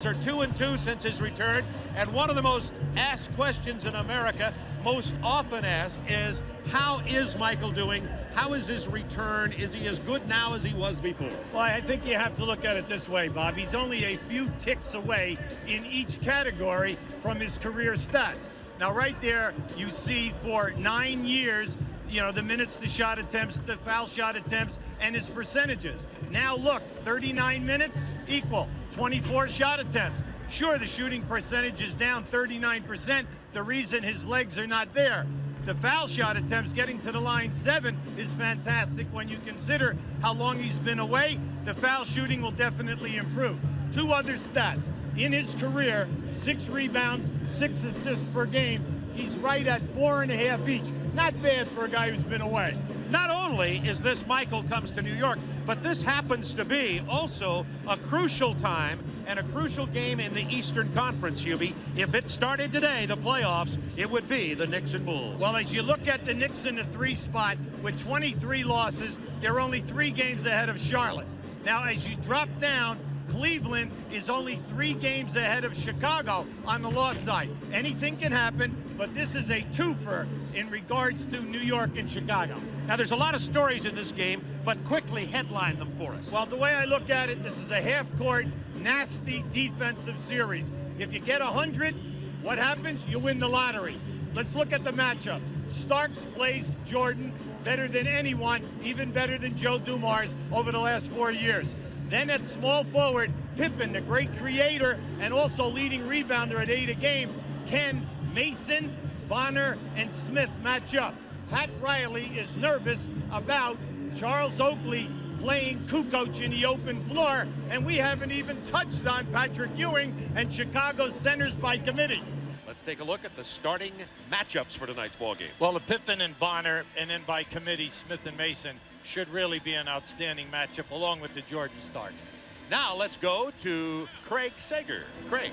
Are 2-2 since his return, and one of the most asked questions in America, most often asked, is how is Michael doing? How is his return? Is he as good now as he was before? Well, I think you have to look at it this way, Bob. He's only a few ticks away in each category from his career stats. Now, right there, you see for 9 years, you know, the minutes, the shot attempts, the foul shot attempts, and his percentages. Now look, 39 minutes equal 24 shot attempts. Sure, the shooting percentage is down 39%. The reason his legs are not there. The foul shot attempts, getting to the line 7, is fantastic when you consider how long he's been away. The foul shooting will definitely improve. 2 other stats. In his career, 6 rebounds, 6 assists per game. He's right at 4.5 each. Not bad for a guy who's been away. Not only is this Michael comes to New York, but this happens to be also a crucial time and a crucial game in the Eastern Conference, Hubie. If it started today, the playoffs, it would be the Knicks and Bulls. Well, as you look at the Knicks in the 3 spot with 23 losses, they're only 3 games ahead of Charlotte. Now, as you drop down, Cleveland is only 3 games ahead of Chicago on the loss side. Anything can happen, but this is a twofer in regards to New York and Chicago. Now, there's a lot of stories in this game, but quickly headline them for us. Well, the way I look at it, this is a half-court, nasty defensive series. If you get 100, what happens? You win the lottery. Let's look at the matchup. Starks plays Jordan better than anyone, even better than Joe Dumars over the last 4 years. Then at small forward, Pippen, the great creator and also leading rebounder at 8 a game. Can Mason, Bonner, and Smith match up? Pat Riley is nervous about Charles Oakley playing Kukoc in the open floor, and we haven't even touched on Patrick Ewing and Chicago's centers by committee. Let's take a look at the starting matchups for tonight's ball game. Well, the Pippen and Bonner, and then by committee, Smith and Mason, should really be an outstanding matchup, along with the Jordan Starks. Now let's go to Craig Sager. Craig.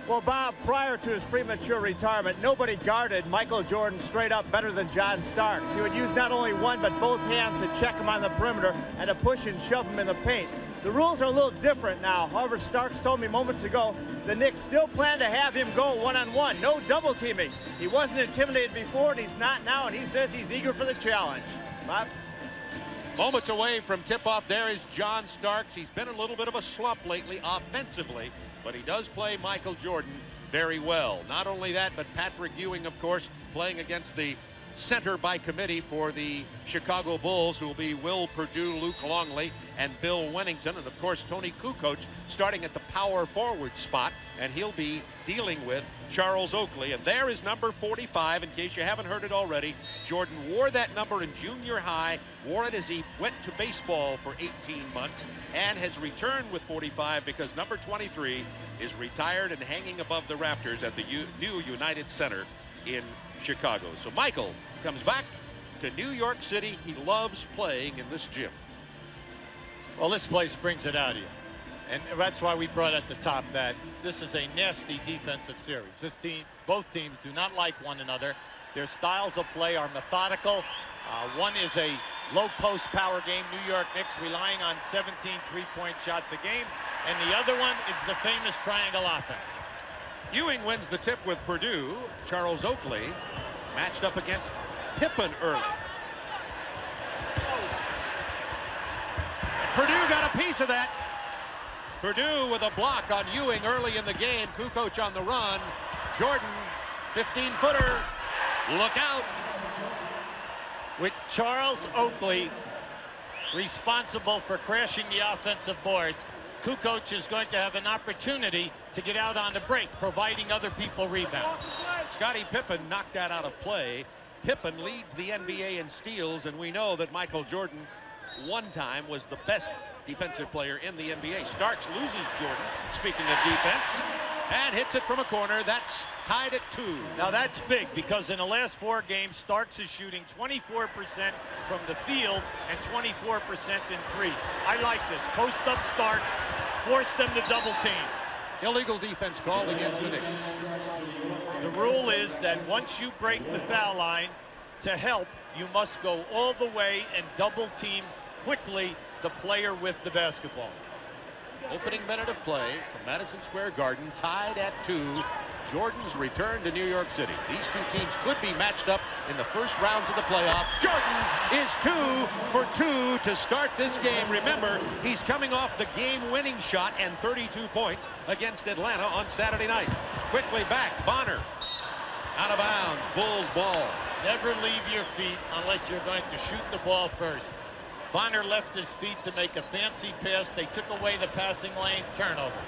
Well, Bob, prior to his premature retirement, nobody guarded Michael Jordan straight up better than John Starks. He would use not only one, but both hands to check him on the perimeter and to push and shove him in the paint. The rules are a little different now. However, Starks told me moments ago the Knicks still plan to have him go one-on-one. No double teaming. He wasn't intimidated before, and he's not now, and he says he's eager for the challenge. Bob? Moments away from tip-off, there is John Starks. He's been a little bit of a slump lately offensively, but he does play Michael Jordan very well. Not only that, but Patrick Ewing, of course, playing against the center by committee for the Chicago Bulls, who will be Will Perdue, Luke Longley, and Bill Wennington. And, of course, Tony Kukoc starting at the power forward spot, and he'll be dealing with Charles Oakley. And there is number 45, in case you haven't heard it already. Jordan wore that number in junior high, wore it as he went to baseball for 18 months, and has returned with 45 because number 23 is retired and hanging above the rafters at the new United Center in Chicago. So Michael comes back to New York City. He loves playing in this gym. Well, this place brings it out of you. And that's why we brought at the top that this is a nasty defensive series. This team, both teams do not like one another. Their styles of play are methodical. One is a low post power game, New York Knicks relying on 17 3-point shots a game. And the other one is the famous triangle offense. Ewing wins the tip with Perdue. Charles Oakley matched up against Pippen early. Perdue got a piece of that. Perdue with a block on Ewing early in the game. Kukoc on the run. Jordan, 15-footer. Look out. With Charles Oakley responsible for crashing the offensive boards, Kukoc is going to have an opportunity to get out on the break, providing other people rebounds. Scottie Pippen knocked that out of play. Pippen leads the NBA in steals, and we know that Michael Jordan one time was the best defensive player in the NBA. Starks loses Jordan, speaking of defense, and hits it from a corner. That's tied at 2. Now that's big, because in the last 4 games, Starks is shooting 24% from the field and 24% in threes. I like this. Post up Starks, force them to double team. Illegal defense called against the Knicks. The rule is that once you break the foul line, to help, you must go all the way and double team quickly the player with the basketball. Opening minute of play from Madison Square Garden, tied at 2. Jordan's return to New York City. These two teams could be matched up in the first rounds of the playoffs. Jordan is 2 for 2 to start this game. Remember, he's coming off the game-winning shot and 32 points against Atlanta on Saturday night. Quickly back, Bonner. Out of bounds, Bulls ball. Never leave your feet unless you're going to shoot the ball first. Bonner left his feet to make a fancy pass. They took away the passing lane, turnover.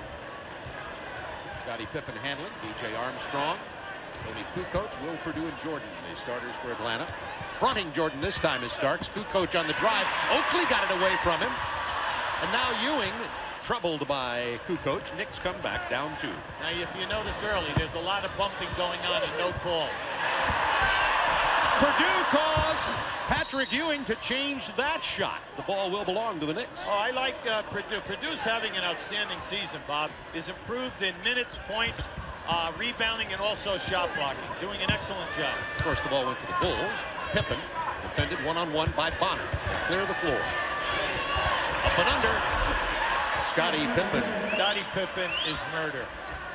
Scottie Pippen handling, DJ Armstrong, Tony Kukoc, Will Perdue, and Jordan, the starters for Atlanta. Fronting Jordan this time is Starks. Kukoc on the drive. Oakley got it away from him. And now Ewing, troubled by Kukoc. Knicks come back down 2. Now, if you notice early, there's a lot of bumping going on and no calls. Perdue caused Patrick Ewing to change that shot. The ball will belong to the Knicks. Oh, I like Perdue. Purdue's having an outstanding season, Bob. Is improved in minutes, points, rebounding, and also shot blocking. Doing an excellent job. Of course, the ball went to the Bulls. Pippen defended one-on-one by Bonner. They clear the floor. Up and under. Scottie Pippen. Scottie Pippen is murder.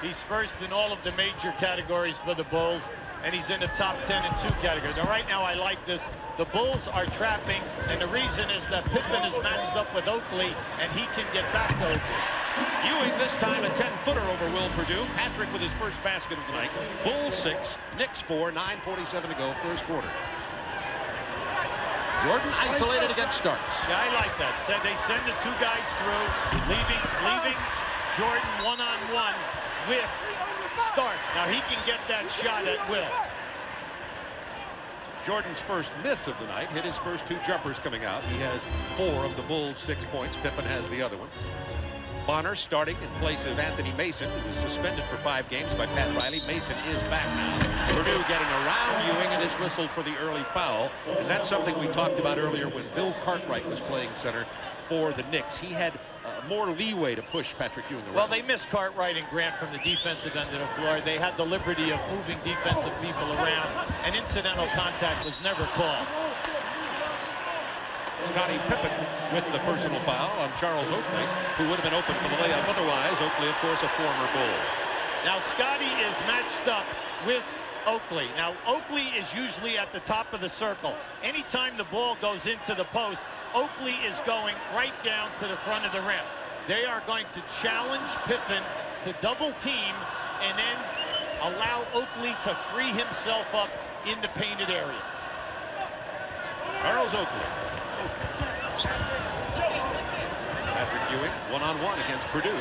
He's first in all of the major categories for the Bulls, and he's in the top 10 in 2 categories. Now, right now, I like this. The Bulls are trapping, and the reason is that Pippen is matched up with Oakley, and he can get back to Oakley. Ewing this time a 10-footer over Will Perdue. Patrick with his first basket of the night. Bulls 6, Knicks 4, 9:47 to go, first quarter. Jordan isolated against Starks. Yeah, I like that. So they send the 2 guys through, leaving Jordan one-on-one with Starks. Now he can get that shot at will. Jordan's first miss of the night, hit his first 2 jumpers coming out. He has 4 of the Bulls' 6 points. Pippen has the other one. Bonner starting in place of Anthony Mason, who was suspended for 5 games by Pat Riley. Mason is back now. Perdue getting around Ewing and is whistled for the early foul. And that's something we talked about earlier when Bill Cartwright was playing center for the Knicks. He had more leeway to push Patrick Ewing around. Well, they missed Cartwright and Grant from the defensive end of the floor. They had the liberty of moving defensive people around, and incidental contact was never called. Scottie Pippen with the personal foul on Charles Oakley, who would have been open for the layup otherwise. Oakley, of course, a former Bull. Now, Scottie is matched up with Oakley. Now, Oakley is usually at the top of the circle. Anytime the ball goes into the post, Oakley is going right down to the front of the rim. They are going to challenge Pippen to double team and then allow Oakley to free himself up in the painted area. Charles Oakley. Patrick Ewing, one-on-one against Perdue.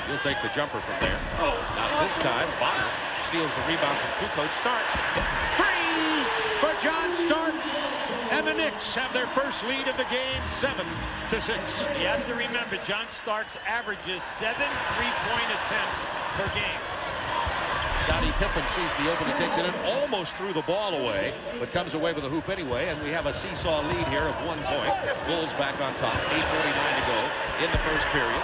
He'll take the jumper from there. Oh, not this time. Bonner steals the rebound from Kukoc. Starks. 3 for John Starks. And the Knicks have their first lead of the game, 7-6. You have to remember, John Starks averages 7 3-point attempts per game. Scottie Pippen sees the opening, takes it in, almost threw the ball away, but comes away with a hoop anyway, and we have a seesaw lead here of 1 point. Bulls back on top, 8:49 to go in the first period.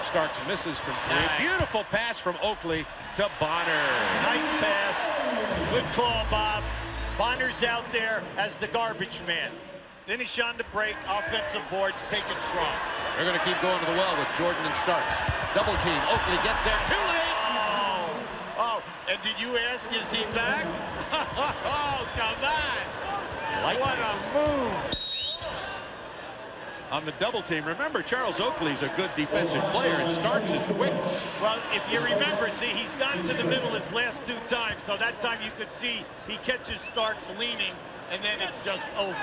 Starks misses from 3. Nice. Beautiful pass from Oakley to Bonner. Nice pass. Good call, Bob. Bonner's out there as the garbage man. Finish on the break, offensive boards, take it strong. They're going to keep going to the well with Jordan and Starks. Double team. Oakley gets there too late. Oh, and did you ask, is he back? Oh, come on. What a move. On the double team, remember, Charles Oakley's a good defensive player, and Starks is quick. Well, if you remember, see, he's gone to the middle his last 2 times, so that time you could see he catches Starks leaning, and then it's just over.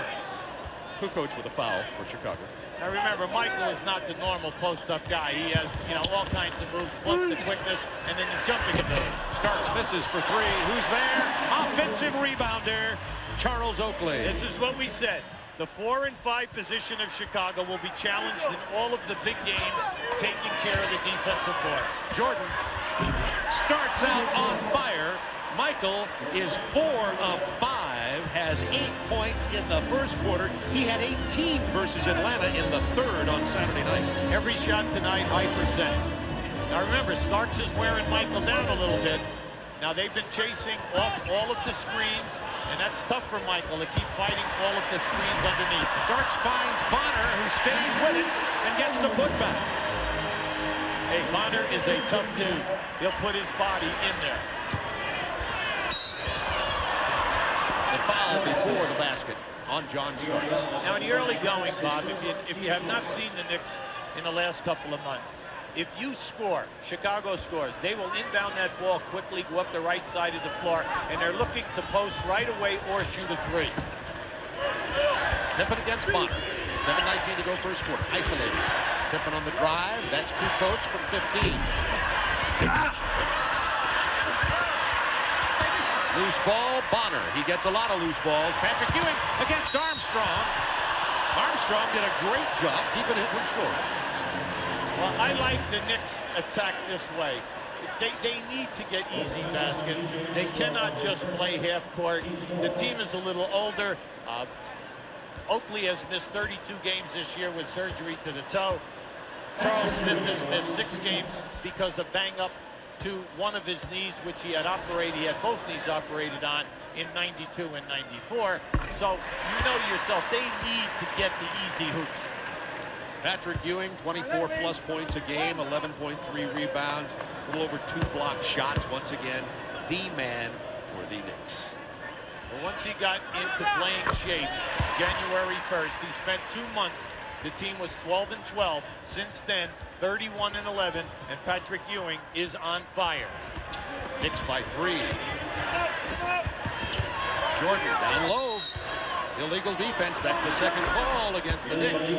Kukoc with a foul for Chicago. Now remember, Michael is not the normal post-up guy. He has, all kinds of moves, plus the quickness, and then the jumping ability. Starks misses for 3. Who's there? Offensive rebounder, Charles Oakley. This is what we said. The 4 and 5 position of Chicago will be challenged in all of the big games, taking care of the defensive board. Jordan starts out on fire. Michael is 4 of 5, has 8 points in the first quarter. He had 18 versus Atlanta in the 3rd on Saturday night. Every shot tonight, high percent. Now remember, Starks is wearing Michael down a little bit. Now they've been chasing off all of the screens, and that's tough for Michael to keep fighting all of the screens underneath. Starks finds Bonner, who stays with it and gets the putback. Hey, Bonner is a tough dude. He'll put his body in there. The foul before the basket on John Starks. Now, in the early going, Bob, if you have not seen the Knicks in the last couple of months, if you score, Chicago scores, they will inbound that ball quickly, go up the right side of the floor, and they're looking to post right away or shoot a three. Pippen against Bonner. 7:19 to go first quarter. Isolated. Pippen on the drive. That's Kukoc from 15. Loose ball, Bonner. He gets a lot of loose balls. Patrick Ewing against Armstrong. Armstrong did a great job keeping it from scoring. Well, I like the Knicks attack this way. They need to get easy baskets. They cannot just play half court. The team is a little older. Oakley has missed 32 games this year with surgery to the toe. Charles Smith has missed 6 games because of bang up to one of his knees, which he had operated. He had both knees operated on in 92 and 94. So you know to yourself, they need to get the easy hoops. Patrick Ewing, 24+ points a game, 11.3 rebounds, a little over 2 block shots. Once again, the man for the Knicks. Well, once he got into playing shape, January 1st, he spent 2 months. The team was 12-12. Since then, 31-11, and Patrick Ewing is on fire. Knicks by 3. Jordan down low. Illegal defense. That's the second call against the Knicks.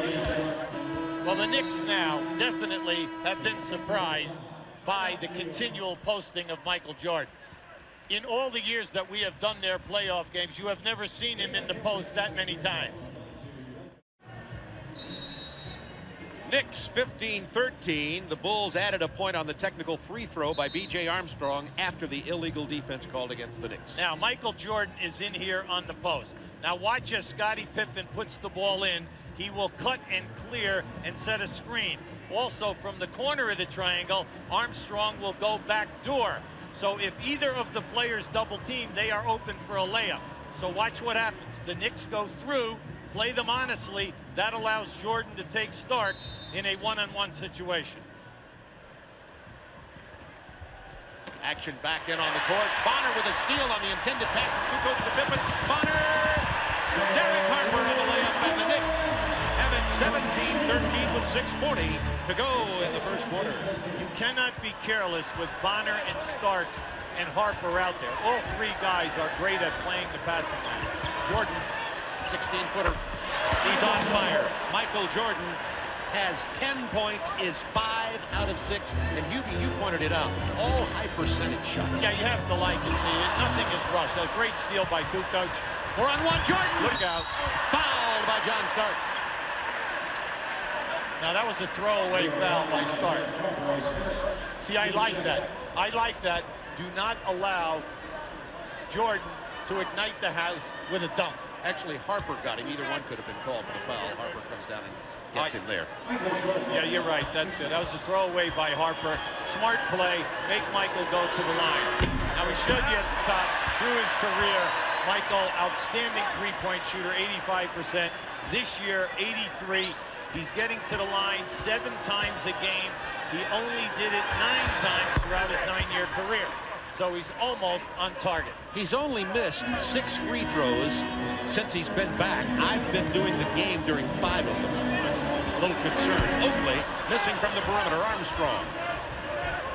Well, the Knicks now definitely have been surprised by the continual posting of Michael Jordan. In all the years that we have done their playoff games, you have never seen him in the post that many times. Knicks 15-13. The Bulls added a point on the technical free throw by B.J. Armstrong after the illegal defense called against the Knicks. Now, Michael Jordan is in here on the post. Now, watch as Scottie Pippen puts the ball in. He will cut and clear and set a screen. Also, from the corner of the triangle, Armstrong will go back door. So if either of the players double team, they are open for a layup. So watch what happens. The Knicks go through, play them honestly. That allows Jordan to take Starks in a one-on-one situation. Action back in on the court. Bonner with a steal on the intended pass from Kukoc to Pippen. Bonner! Derek Harper on the layup, and the Knicks have it 17-13 with 6:40 to go in the first quarter. You cannot be careless with Bonner and Starks and Harper out there. All 3 guys are great at playing the passing line. Jordan, 16-footer. He's on fire. Michael Jordan has 10 points, is 5 out of 6. And Hubie, you pointed it out, all high percentage shots. Yeah, you have to like it. See, nothing is rushed. A great steal by Kukoc. 4-on-1, Jordan. Look out. Fouled by John Starks. Now, that was a throwaway foul by Starks. See, I like that. I like that. Do not allow Jordan to ignite the house with a dunk. Actually, Harper got him. Either one could have been called for the foul. Harper comes down and gets him there. Yeah, you're right. That's good. That was a throwaway by Harper. Smart play. Make Michael go to the line. Now, we showed you at the top, through his career, Michael, outstanding three-point shooter, 85%. This year, 83. He's getting to the line 7 times a game. He only did it 9 times throughout his 9-year career. So he's almost on target. He's only missed 6 free throws since he's been back. I've been doing the game during 5 of them. A little concerned. Oakley missing from the perimeter. Armstrong.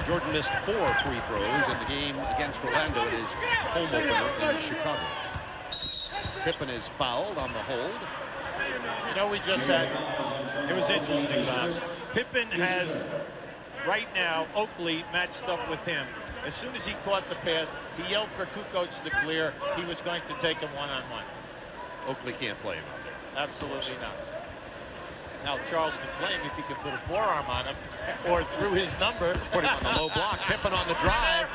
Jordan missed 4 free throws in the game against Orlando in his home opener in Chicago. Pippen is fouled on the hold. You know, we just had, it was interesting, Bob. Pippen has, right now, Oakley matched up with him. As soon as he caught the pass, he yelled for Kukoc to clear. He was going to take him one-on-one. Oakley can't play him out there. Absolutely not. Now, Charles can play him if he can put a forearm on him or through his number. Put him on the low block. Pippen on the drive.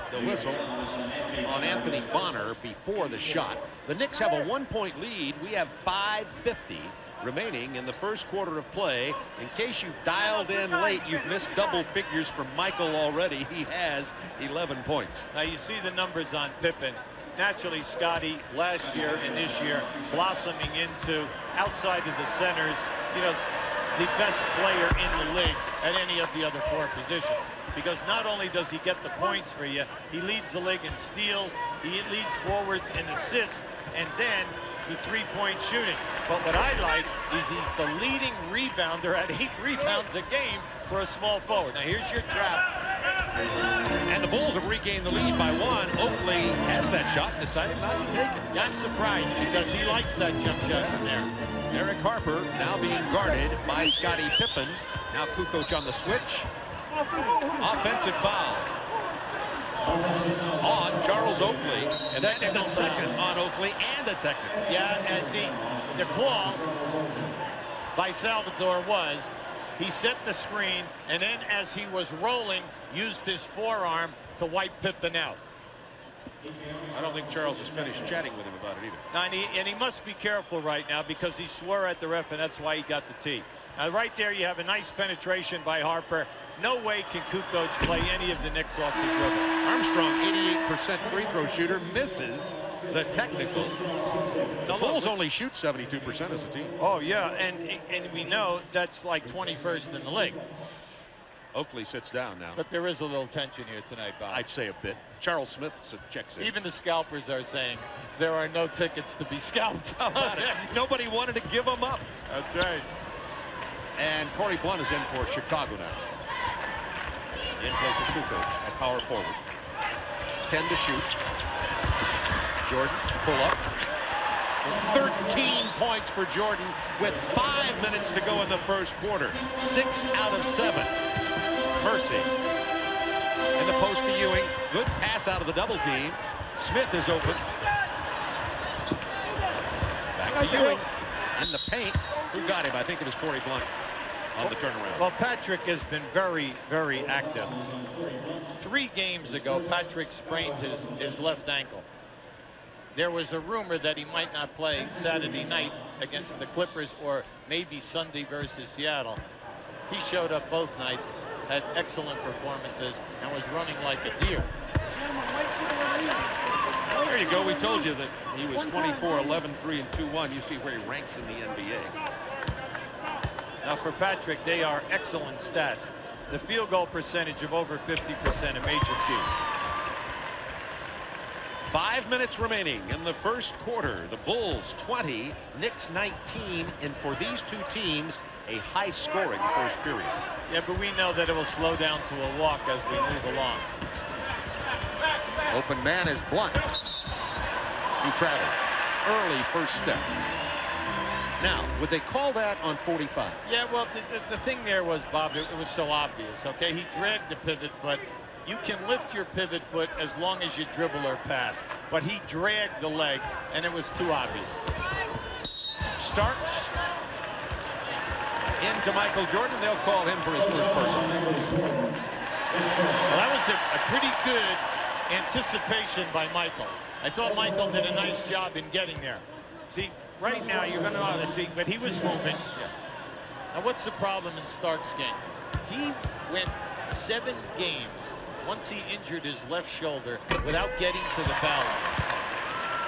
The whistle on Anthony Bonner before the shot. The Knicks have a 1-point lead. We have 5:50 remaining in the first quarter of play. In case you've dialed in late, you've missed double figures from Michael already. He has 11 points. Now you see the numbers on Pippen. Naturally, Scotty last year and this year blossoming into outside of the centers. You know, the best player in the league at any of the other 4 positions. Because not only does he get the points for you, he leads the league in steals, he leads forwards in assists, and then the 3-point shooting. But what I like is he's the leading rebounder at 8 rebounds a game for a small forward. Now here's your trap. And the Bulls have regained the lead by 1. Oakley has that shot and decided not to take it. I'm surprised because he likes that jump shot from there. Eric Harper now being guarded by Scottie Pippen. Now Kukoc on the switch. Offensive foul on Charles Oakley, and that's the second on Oakley and a technical. Yeah, and see, the call by Salvatore was he set the screen, and then as he was rolling, used his forearm to wipe Pippen out. I don't think Charles has finished chatting with him about it either. And he must be careful right now because he swore at the ref, and that's why he got the tee. Now, right there, you have a nice penetration by Harper. No way can Kukoc play any of the Knicks off the dribble. Armstrong, 88% free throw shooter, misses the technical. The Bulls only shoot 72% as a team. Oh, yeah, and we know that's like 21st in the league. Oakley sits down now. But there is a little tension here tonight, Bob. I'd say a bit. Charles Smith checks in. Even the scalpers are saying there are no tickets to be scalped. How about it? Nobody wanted to give them up. That's right. And Corey Blunt is in for Chicago now. In place of Kukoc at power forward. 10 to shoot. Jordan, pull up. 13 points for Jordan with 5 minutes to go in the first quarter. 6 out of 7. Mercy. In the post to Ewing. Good pass out of the double team. Smith is open. Back to Ewing. In the paint. Who got him? I think it was Corey Blunt on the turnaround. Well, Patrick has been very, very active. 3 games ago, Patrick sprained his left ankle. There was a rumor that he might not play Saturday night against the Clippers or maybe Sunday versus Seattle. He showed up both nights, had excellent performances, and was running like a deer. Well, there you go. We told you that he was 24, 11, 3, and 2-1. You see where he ranks in the NBA. Now for Patrick, they are excellent stats. The field goal percentage of over 50%, a major key. 5 minutes remaining in the first quarter. The Bulls 20, Knicks 19, and for these two teams, a high-scoring first period. Yeah, but we know that it will slow down to a walk as we move along. Open man is Blunt. He traveled. Early first step. Now, would they call that on 45? Yeah, well, the thing there was, Bob, it was so obvious, okay? He dragged the pivot foot. You can lift your pivot foot as long as you dribble or pass, but he dragged the leg, and it was too obvious. Starks into Michael Jordan. They'll call him for his first personal. Well, that was a pretty good anticipation by Michael. I thought Michael did a nice job in getting there. See, right now you're going to see, but he was moving. Now, what's the problem in Starks' game? He went 7 games once he injured his left shoulder without getting to the foul line.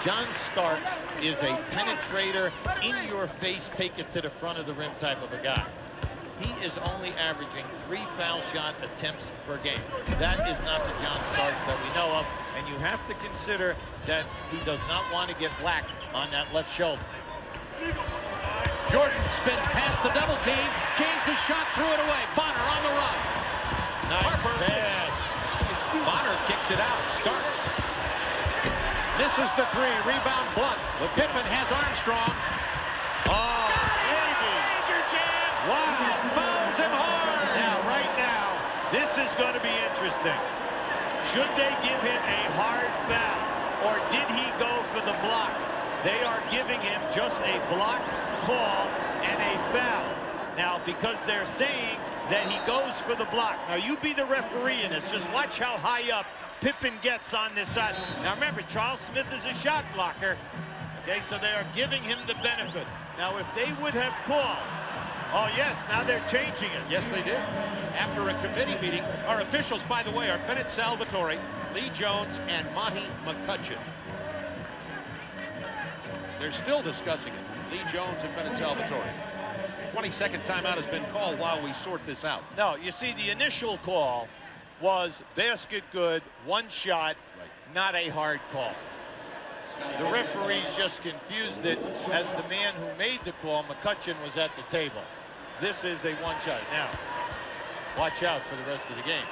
John Starks is a penetrator, in your face, take it to the front of the rim type of a guy. He is only averaging 3 foul shot attempts per game. That is not the John Starks that we know of, and you have to consider that he does not want to get whacked on that left shoulder. Jordan spins past the double team, changed his shot, threw it away. Bonner on the run. Nice pass. Bonner kicks it out. Starks misses the 3. Rebound Blunt. Pippen has Armstrong. Oh, baby. Wow, fouls him hard. Now, right now, this is going to be interesting. Should they give him a hard foul, or did he go for the block? They are giving him just a block call and a foul. Now, because they're saying that he goes for the block. Now, you be the referee in this. Just watch how high up Pippen gets on this side. Now, remember, Charles Smith is a shot blocker. Okay, so they are giving him the benefit. Now, if they would have called, oh, yes, now they're changing it. Yes, they did. After a committee meeting, our officials, by the way, are Bennett Salvatore, Lee Jones, and Monty McCutcheon. They're still discussing it. Lee Jones and Bennett Salvatore. 22nd timeout has been called while we sort this out. No, you see, the initial call was basket good, one shot, not a hard call. The referees just confused it as the man who made the call, McCutcheon, was at the table. This is a one shot. Now, watch out for the rest of the game.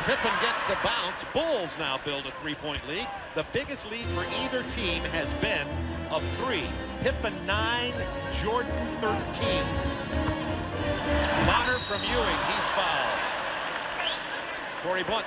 Pippen gets the bounce. Bulls now build a three-point lead. The biggest lead for either team has been of 3. Pippen 9, Jordan 13. Bonner from Ewing, he's fouled. Torrey Blunt.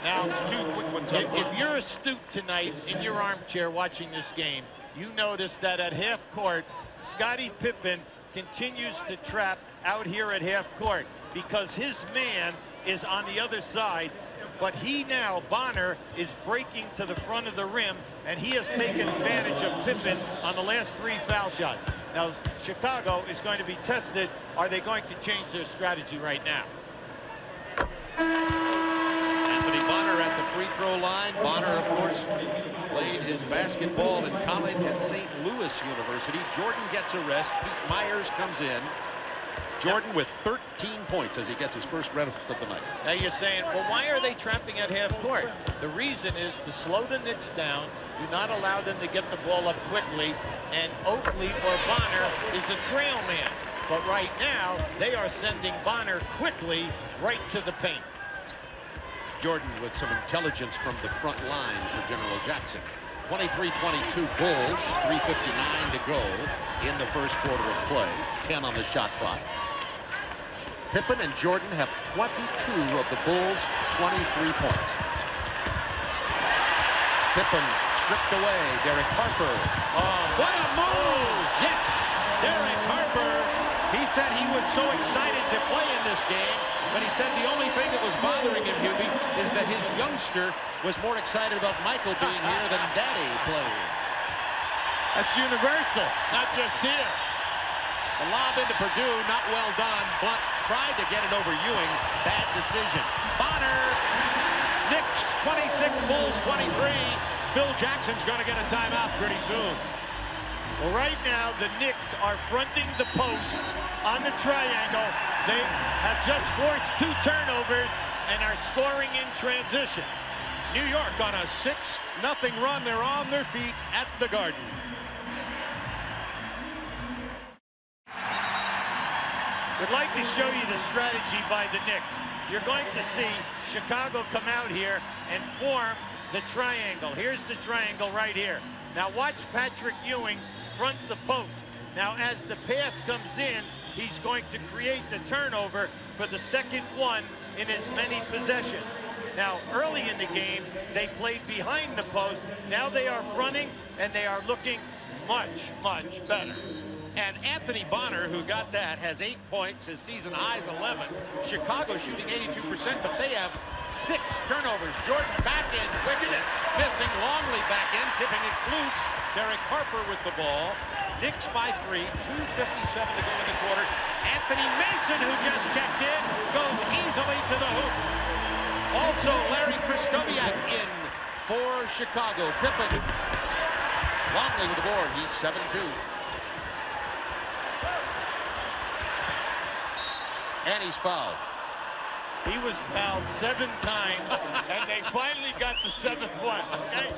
Now, Those 2 quick ones up. if you're astute tonight in your armchair watching this game, you notice that at half court, Scottie Pippen continues to trap out here at half court because his man is on the other side, but he now, Bonner, is breaking to the front of the rim, and he has taken advantage of Pippen on the last 3 foul shots. Now, Chicago is going to be tested. Are they going to change their strategy right now? Anthony Bonner at the free throw line. Bonner, of course, played his basketball in college at St. Louis University. Jordan gets a rest. Pete Myers comes in. Jordan with 13 points as he gets his first rest of the night. Now you're saying, well, why are they trapping at half court? The reason is to slow the Knicks down, do not allow them to get the ball up quickly, and Oakley or Bonner is a trail man. But right now, they are sending Bonner quickly right to the paint. Jordan with some intelligence from the front line for General Jackson. 23-22 Bulls, 3:59 to go in the first quarter of play. 10 on the shot clock. Pippen and Jordan have 22 of the Bulls' 23 points. Pippen stripped away. Derek Harper. Oh, what a move! Yes! Derek Harper. He said he was so excited to play in this game, but he said the only thing that was bothering him, Hubie, is that his youngster was more excited about Michael being here than Daddy playing. That's universal, not just here. The lob into Purdue, not well done. Blunt tried to get it over Ewing. Bad decision. Bonner. Knicks 26, Bulls 23. Phil Jackson's going to get a timeout pretty soon. Well, right now, the Knicks are fronting the post on the triangle. They have just forced 2 turnovers and are scoring in transition. New York on a 6-0 run. They're on their feet at the Garden. Would like to show you the strategy by the Knicks. You're going to see Chicago come out here and form the triangle. Here's the triangle right here. Now watch Patrick Ewing front the post. Now as the pass comes in, he's going to create the turnover for the second one in as many possessions. Now early in the game, they played behind the post. Now they are fronting and they are looking much, much better. And Anthony Bonner, who got that, has 8 points. His season high's 11. Chicago shooting 82%, but they have 6 turnovers. Jordan back in, quicked it, missing. Longley back in, tipping it loose. Derek Harper with the ball. Knicks by 3, 2:57 to go in the quarter. Anthony Mason, who just checked in, goes easily to the hoop. Also, Larry Krystkowiak in for Chicago. Pippen. Longley with the board. He's 7-2. And he's fouled. He was fouled 7 times, and they finally got the 7th one. Okay?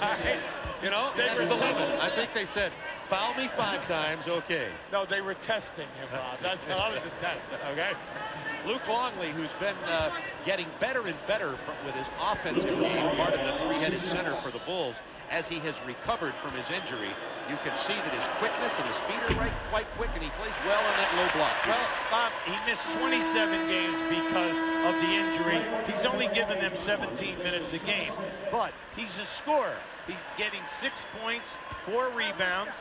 All right. You know, that's the limit. I think they said, foul me 5 times, okay. No, they were testing him, Bob. That was a test, okay? Luke Longley, who's been getting better and better with his offensive game, part of the 3-headed center for the Bulls, as he has recovered from his injury. You can see that his quickness and his feet are quite quick, and he plays well on that low block. Well, Bob, he missed 27 games because of the injury. He's only given them 17 minutes a game, but he's a scorer. He's getting 6 points, 4 rebounds,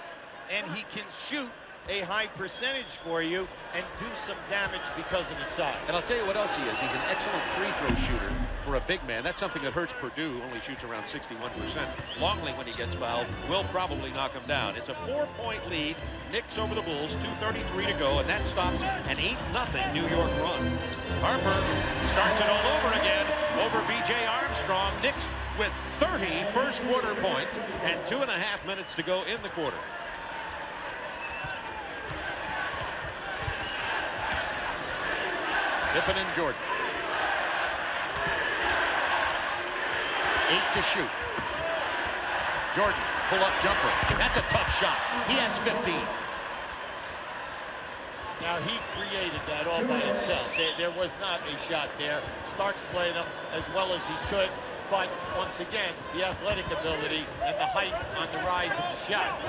and he can shoot a high percentage for you and do some damage because of his size. And I'll tell you what else he is. He's an excellent free throw shooter for a big man. That's something that hurts Purdue, only shoots around 61%. Longley, when he gets fouled, will probably knock him down. It's a 4-point lead. Knicks over the Bulls, 2:33 to go, and that stops an 8-0 New York run. Harper starts it all over again over B.J. Armstrong. Knicks with 30 first quarter points and 2.5 minutes to go in the quarter. Pippen and Jordan. 8 to shoot. Jordan, pull-up jumper. That's a tough shot. He has 15. Now, he created that all by himself. There was not a shot there. Starks played him as well as he could, but once again, the athletic ability and the height on the rise of the shot.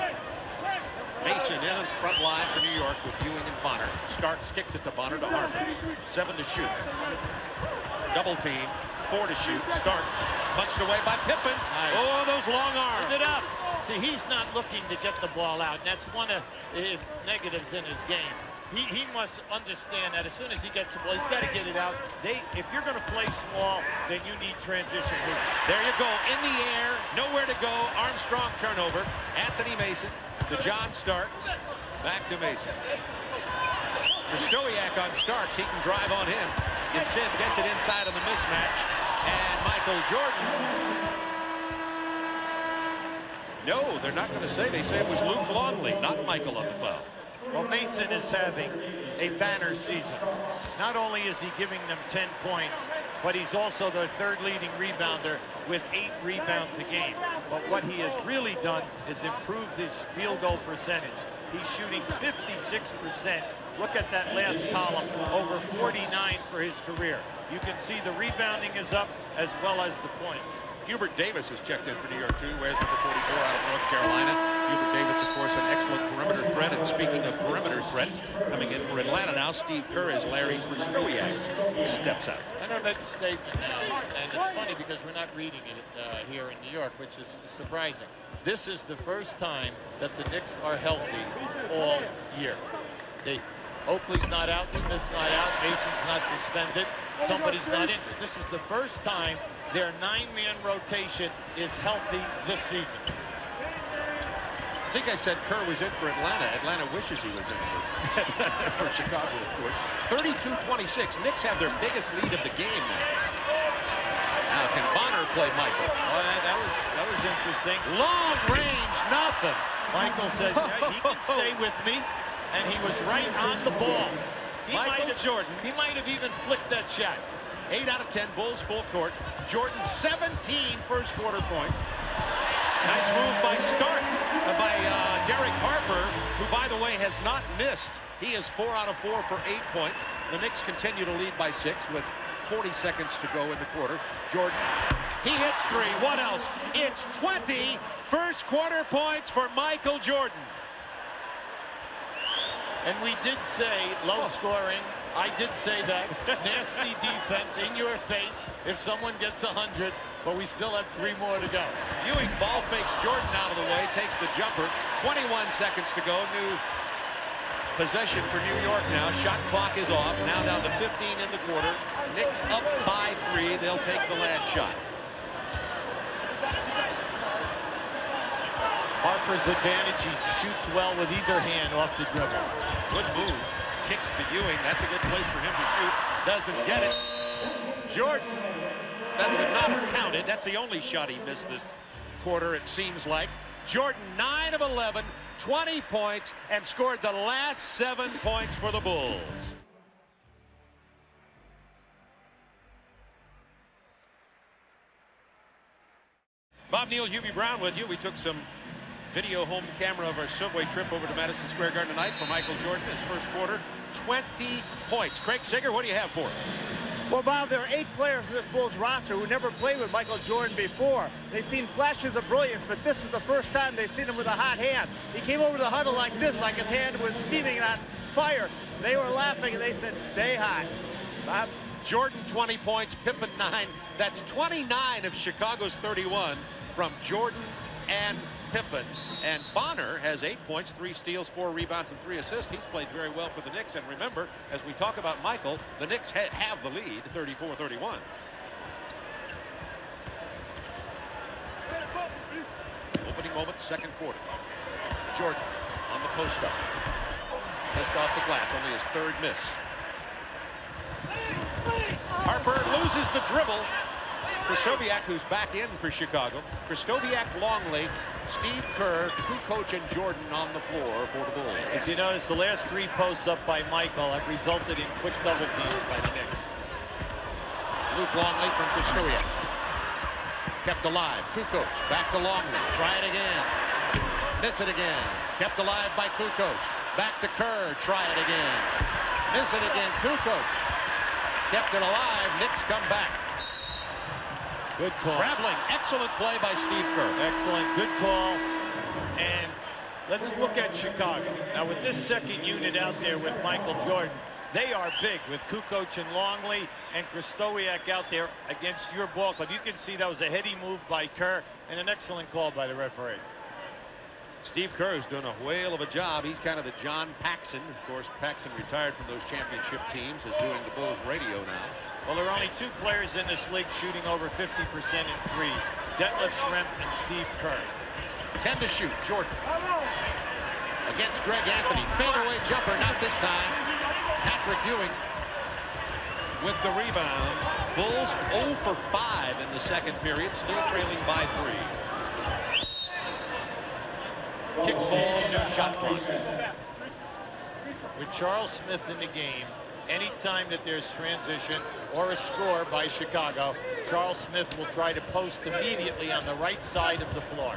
Mason in on the front line for New York with Ewing and Bonner. Starks kicks it to Bonner to Harper. 7 to shoot. Double team. 4 to shoot. Starks punched away by Pippen. Nice. Oh, those long arms. Put it up. See, he's not looking to get the ball out, and that's one of his negatives in his game. He must understand that as soon as he gets the ball, he's got to get it out. If you're going to play small, then you need transition moves. There you go, in the air, nowhere to go. Armstrong turnover. Anthony Mason to John Starks. Back to Mason. Stoiak on Starks. He can drive on him. Gets it inside on the mismatch. And Michael Jordan. No, they're not going to say. They say it was Luke Longley, not Michael on the foul. Well, Mason is having a banner season. Not only is he giving them 10 points, but he's also their third leading rebounder with 8 rebounds a game. But what he has really done is improved his field goal percentage. He's shooting 56%. Look at that last column, over 49 for his career. You can see the rebounding is up as well as the points. Hubert Davis has checked in for New York, too. Wears number 44 out of North Carolina. Hubert Davis, of course, an excellent perimeter threat. And speaking of perimeter threats, coming in for Atlanta now, Steve Kerr as Larry Stoiak steps out. I know that statement now, and it's funny because we're not reading it here in New York, which is surprising. This is the first time that the Knicks are healthy all year. Oakley's not out, Smith's not out, Mason's not suspended, somebody's not injured. This is the first time their 9-man rotation is healthy this season. I think I said Kerr was in for Atlanta. Atlanta wishes he was in for Chicago, of course. 32-26. Knicks have their biggest lead of the game now. Now can Bonner play Michael? Oh, that was interesting. Long range, nothing. Michael says, yeah, he can stay with me, and he was right on the ball. He might have even flicked that shot. 8 out of 10, Bulls full court. Jordan 17 first quarter points. Nice move by Derek Harper, who, by the way, has not missed. He is 4 out of 4 for 8 points. The Knicks continue to lead by 6 with 40 seconds to go in the quarter. Jordan, he hits 3. What else? It's 20 first quarter points for Michael Jordan. And we did say low scoring. I did say that. Nasty defense in your face if someone gets 100, but we still have 3 more to go. Ewing ball fakes Jordan out of the way, takes the jumper. 21 seconds to go. New possession for New York now. Shot clock is off. Now down to 15 in the quarter. Knicks up by 3. They'll take the last shot. Harper's advantage. He shoots well with either hand off the dribble. Good move. Kicks to Ewing. That's a good place for him to shoot. Doesn't get it. Jordan. That would not have counted. That's the only shot he missed this quarter, it seems like. Jordan, 9 of 11, 20 points, and scored the last 7 points for the Bulls. Bob Neal, Hubie Brown with you. We took some video home camera of our subway trip over to Madison Square Garden tonight for Michael Jordan. His first quarter, 20 points. Craig Sager, what do you have for us? Well, Bob, there are 8 players in this Bulls roster who never played with Michael Jordan before. They've seen flashes of brilliance, but this is the first time they've seen him with a hot hand. He came over to the huddle like this, like his hand was steaming on fire. They were laughing, and they said, stay hot. Bob? Jordan, 20 points, Pippen, 9. That's 29 of Chicago's 31 from Jordan and Pippen. And Bonner has 8 points, 3 steals, 4 rebounds, and 3 assists. He's played very well for the Knicks. And remember, as we talk about Michael, the Knicks have the lead, 34-31. Opening moment, second quarter. Jordan on the post-up. Missed off the glass, only his 3rd miss. Harper loses the dribble. Krzysztofiak, who's back in for Chicago. Krzysztofiak, Longley, Steve Kerr, Kukoc, and Jordan on the floor for the Bulls. If you notice, the last 3 posts up by Michael have resulted in quick double teams by the Knicks. Luke Longley from Pistoia. Kept alive. Kukoc back to Longley. Try it again. Miss it again. Kept alive by Kukoc. Back to Kerr. Try it again. Miss it again. Kukoc. Kept it alive. Knicks come back. Good call. Traveling. Excellent play by Steve Kerr. Excellent. Good call. And let's look at Chicago. Now, with this second unit out there with Michael Jordan, they are big with Kukoc and Longley and Kristowiak out there against your ball club. You can see that was a heady move by Kerr and an excellent call by the referee. Steve Kerr's doing a whale of a job. He's kind of the John Paxson. Of course, Paxson retired from those championship teams, is doing the Bulls radio now. Well, there are only 2 players in this league shooting over 50% in threes. Detlef Schrempf and Steve Kerr. 10 to shoot. Jordan. Against Greg Anthony. Fadeaway jumper, not this time. Patrick Ewing with the rebound. Bulls 0 for 5 in the second period, still trailing by 3. Kick ball, no shot clock. With Charles Smith in the game, anytime that there's transition or a score by Chicago, Charles Smith will try to post immediately on the right side of the floor.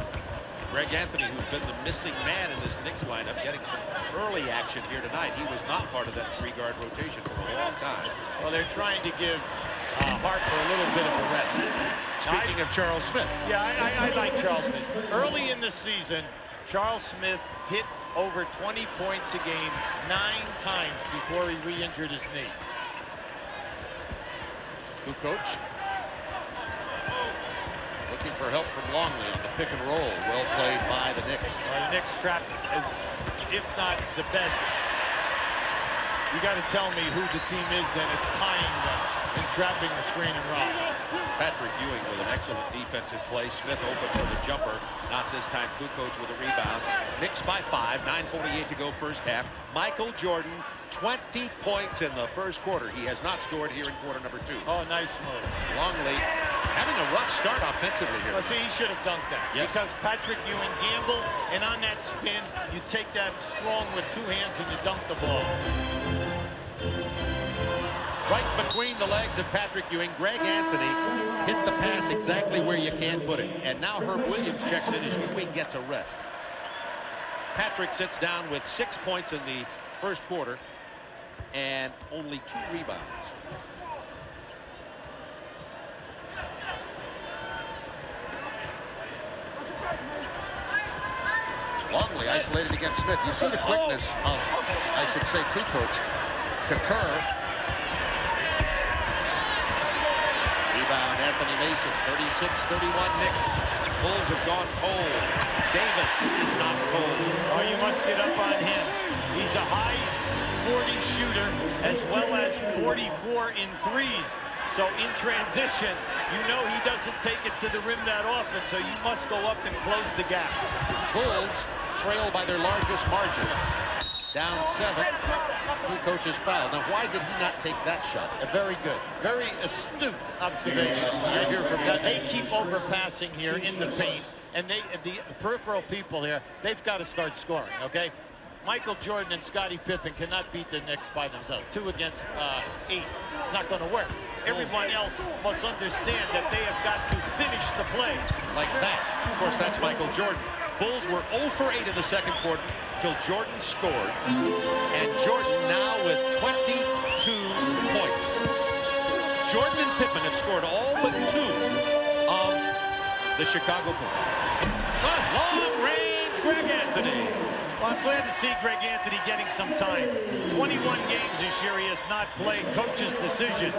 Greg Anthony, who's been the missing man in this Knicks lineup, getting some early action here tonight. He was not part of that 3-guard rotation for a long time. Well, they're trying to give Harper a little bit of a rest. Speaking of Charles Smith. Yeah, I like Charles Smith. Early in the season, Charles Smith hit over 20 points a game 9 times before he re-injured his knee. Kukoc looking for help from Longley on the pick and roll. Well played by the Knicks. Well, the Knicks trapped as, if not the best. You got to tell me who the team is, then it's tying them and trapping the screen and roll. Patrick Ewing with an excellent defensive play. Smith open for the jumper. Not this time. Kukoc with a rebound. Knicks by 5. 9:48 to go first half. Michael Jordan, 20 points in the first quarter. He has not scored here in quarter number 2. Oh, nice move. Longley having a rough start offensively here. Well, see, he should have dunked that. Yes. Because Patrick Ewing gambled, and on that spin, you take that strong with 2 hands and you dunk the ball. Right between the legs of Patrick Ewing, Greg Anthony hit the pass exactly where you can't put it. And now Herb Williams checks in as Ewing gets a rest. Patrick sits down with 6 points in the first quarter and only 2 rebounds. Longley isolated against Smith. You see the quickness of, I should say, Kukoc to Kerr. Rebound, Anthony Mason, 36-31 Knicks. Bulls have gone cold. Davis is not cold. Oh, you must get up on him. He's a high 40 shooter as well as 44 in threes. So in transition, you know he doesn't take it to the rim that often, so you must go up and close the gap. Bulls trail by their largest margin. Down 7. Kukoc's foul. Now, why did he not take that shot? Very good. Very astute observation. You're here for me. They keep overpassing here in the paint, and the peripheral people here, they've got to start scoring, okay? Michael Jordan and Scottie Pippen cannot beat the Knicks by themselves. 2 against 8. It's not going to work. Everyone else must understand that they have got to finish the plays. Like that. Of course, that's Michael Jordan. Bulls were 0 for 8 in the second quarter till Jordan scored. And Jordan now with 22 points. Jordan and Pippen have scored all but 2 of the Chicago Bulls. Long range, Greg Anthony. Well, I'm glad to see Greg Anthony getting some time. 21 games this year he has not played. Coach's decision.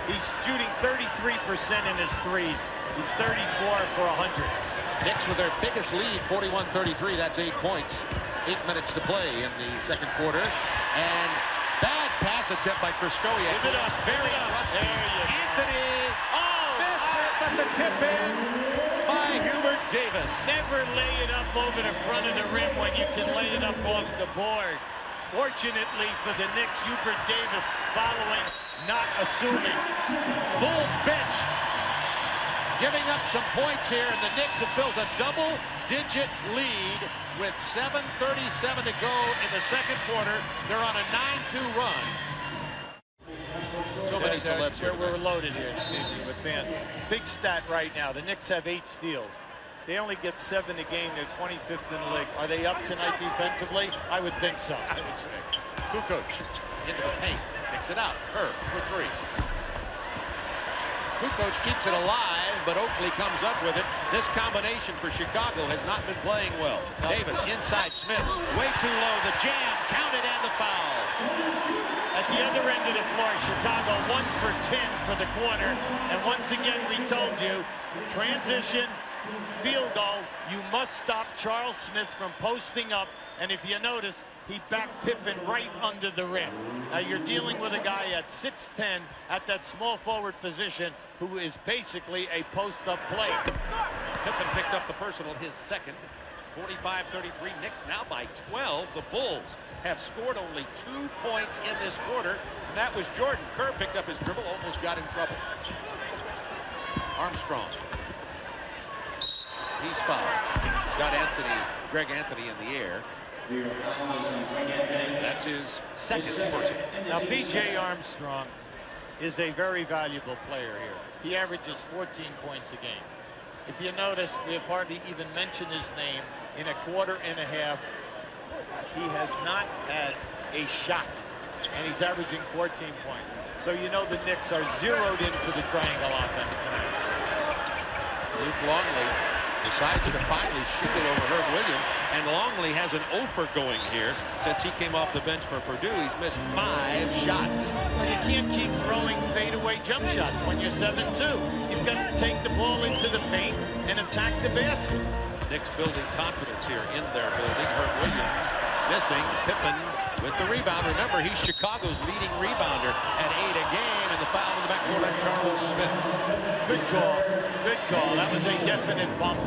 He's shooting 33% in his threes. He's 34 for 100. Knicks with their biggest lead, 41-33. That's 8 points. 8 minutes to play in the second quarter. And bad pass attempt by Kristowiak. Give it up. Very rusty. Anthony. Oh, missed it, but the tip in by Hubert Davis. Never lay it up over the front of the rim when you can lay it up off the board. Fortunately for the Knicks, Hubert Davis following, not assuming. Bulls bench giving up some points here, and the Knicks have built a double double-digit lead with 7:37 to go in the second quarter. They're on a 9-2 run. So many celebs here. We're loaded here this evening with fans. Big stat right now. The Knicks have 8 steals. They only get 7 a game. They're 25th in the league. Are they up tonight defensively? I would think so. I would say. Kukoc into the paint. Kicks it out. Herb for 3. Kukoc keeps it alive, but Oakley comes up with it. This combination for Chicago has not been playing well. Davis inside Smith. Way too low. The jam. Counted and the foul. At the other end of the floor, Chicago 1 for 10 for the quarter. And once again, we told you, transition, field goal, you must stop Charles Smith from posting up. And if you notice, he backed Pippen right under the rim. Now you're dealing with a guy at 6'10" at that small forward position who is basically a post-up player. Pippen picked up the personal, his second. 45-33, Knicks now by 12. The Bulls have scored only 2 points in this quarter, and that was Jordan. Kerr picked up his dribble, almost got in trouble. Armstrong. He's fouled. Got Greg Anthony in the air. That's his second person. Now B.J. Armstrong is a very valuable player here. He averages 14 points a game. If you notice, we have hardly even mentioned his name in a quarter and a half. He has not had a shot, and he's averaging 14 points. So you know the Knicks are zeroed into the triangle offense tonight. Luke Longley decides to finally shoot it over Herb Williams, and Longley has an offer going here since he came off the bench for Purdue. He's missed 5 shots. Well, you can't keep throwing fadeaway jump shots when you're 7-2. You've got to take the ball into the paint and attack the basket. Knicks building confidence here in their building. Herb Williams missing. Pippen with the rebound. Remember, he's Chicago's leading rebounder at 8 a game, and the foul in the backcourt on Charles Smith. Good call. Good call. That was a definite bump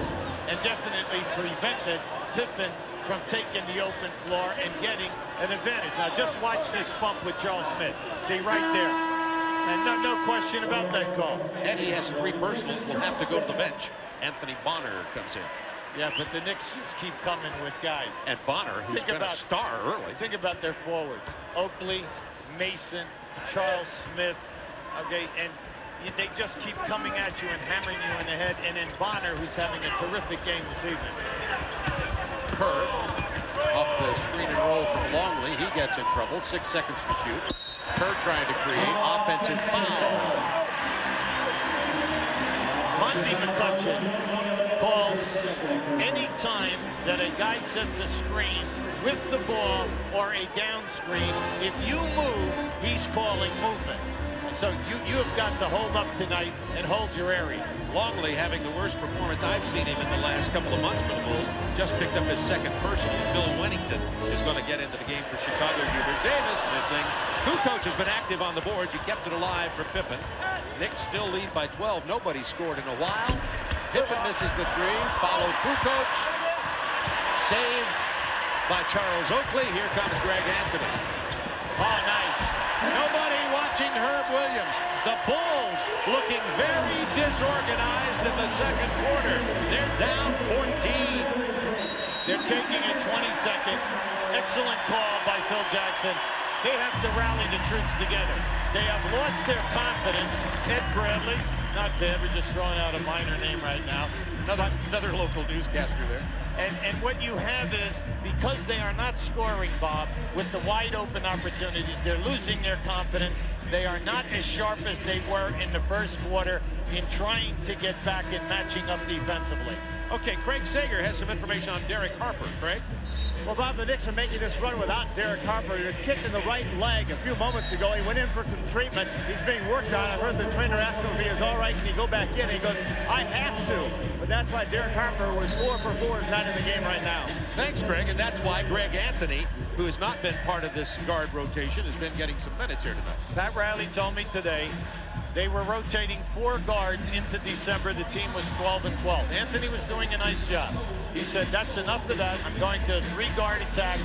and definitely prevented Pippen from taking the open floor and getting an advantage. Now just watch this bump with Charles Smith. See right there. And no question about that call. And he has 3 personals. Will have to go to the bench. Anthony Bonner comes in. Yeah, but the Knicks just keep coming with guys. And Bonner, who's been a star early. Think about their forwards. Oakley, Mason, Charles Smith. Okay, and they just keep coming at you and hammering you in the head. And then Bonner, who's having a terrific game this evening. Kerr off the screen and roll from Longley. He gets in trouble. 6 seconds to shoot. Kerr trying to create offensive foul. Monty McCutcheon calls any time that a guy sets a screen with the ball or a down screen. If you move, he's calling movement. So you have got to hold up tonight and hold your area. Longley having the worst performance I've seen him in the last couple of months for the Bulls. Just picked up his second personal. Bill Wennington is going to get into the game for Chicago. Hubert Davis missing. Kukoc has been active on the boards. He kept it alive for Pippen. Knicks still lead by 12. Nobody scored in a while. Pippen misses the 3. Follow Kukoc. Saved by Charles Oakley. Here comes Greg Anthony. Oh, nice. Nobody watching Herb Williams. The Bulls looking very disorganized in the second quarter. They're down 14. They're taking a 20-second. Excellent call by Phil Jackson. They have to rally the troops together. They have lost their confidence. Ed Bradley, not bad. We're just throwing out a minor name right now. Another local newscaster there. And what you have is, because they are not scoring, Bob, with the wide open opportunities, they're losing their confidence. They are not as sharp as they were in the first quarter in trying to get back and matching up defensively. Okay, Craig Sager has some information on Derek Harper. Craig? Well, Bob, the Knicks are making this run without Derek Harper. He was kicked in the right leg a few moments ago. He went in for some treatment. He's being worked on. I heard the trainer ask him if he is all right. Can he go back in? He goes, I have to. But that's why Derek Harper was 4 for 4, is not in the game right now. Thanks, Craig. And that's why Greg Anthony, who has not been part of this guard rotation, has been getting some minutes here tonight. Pat Riley told me today they were rotating 4 guards into December. The team was 12-12. Anthony was doing a nice job. He said, that's enough of that. I'm going to a 3-guard attack,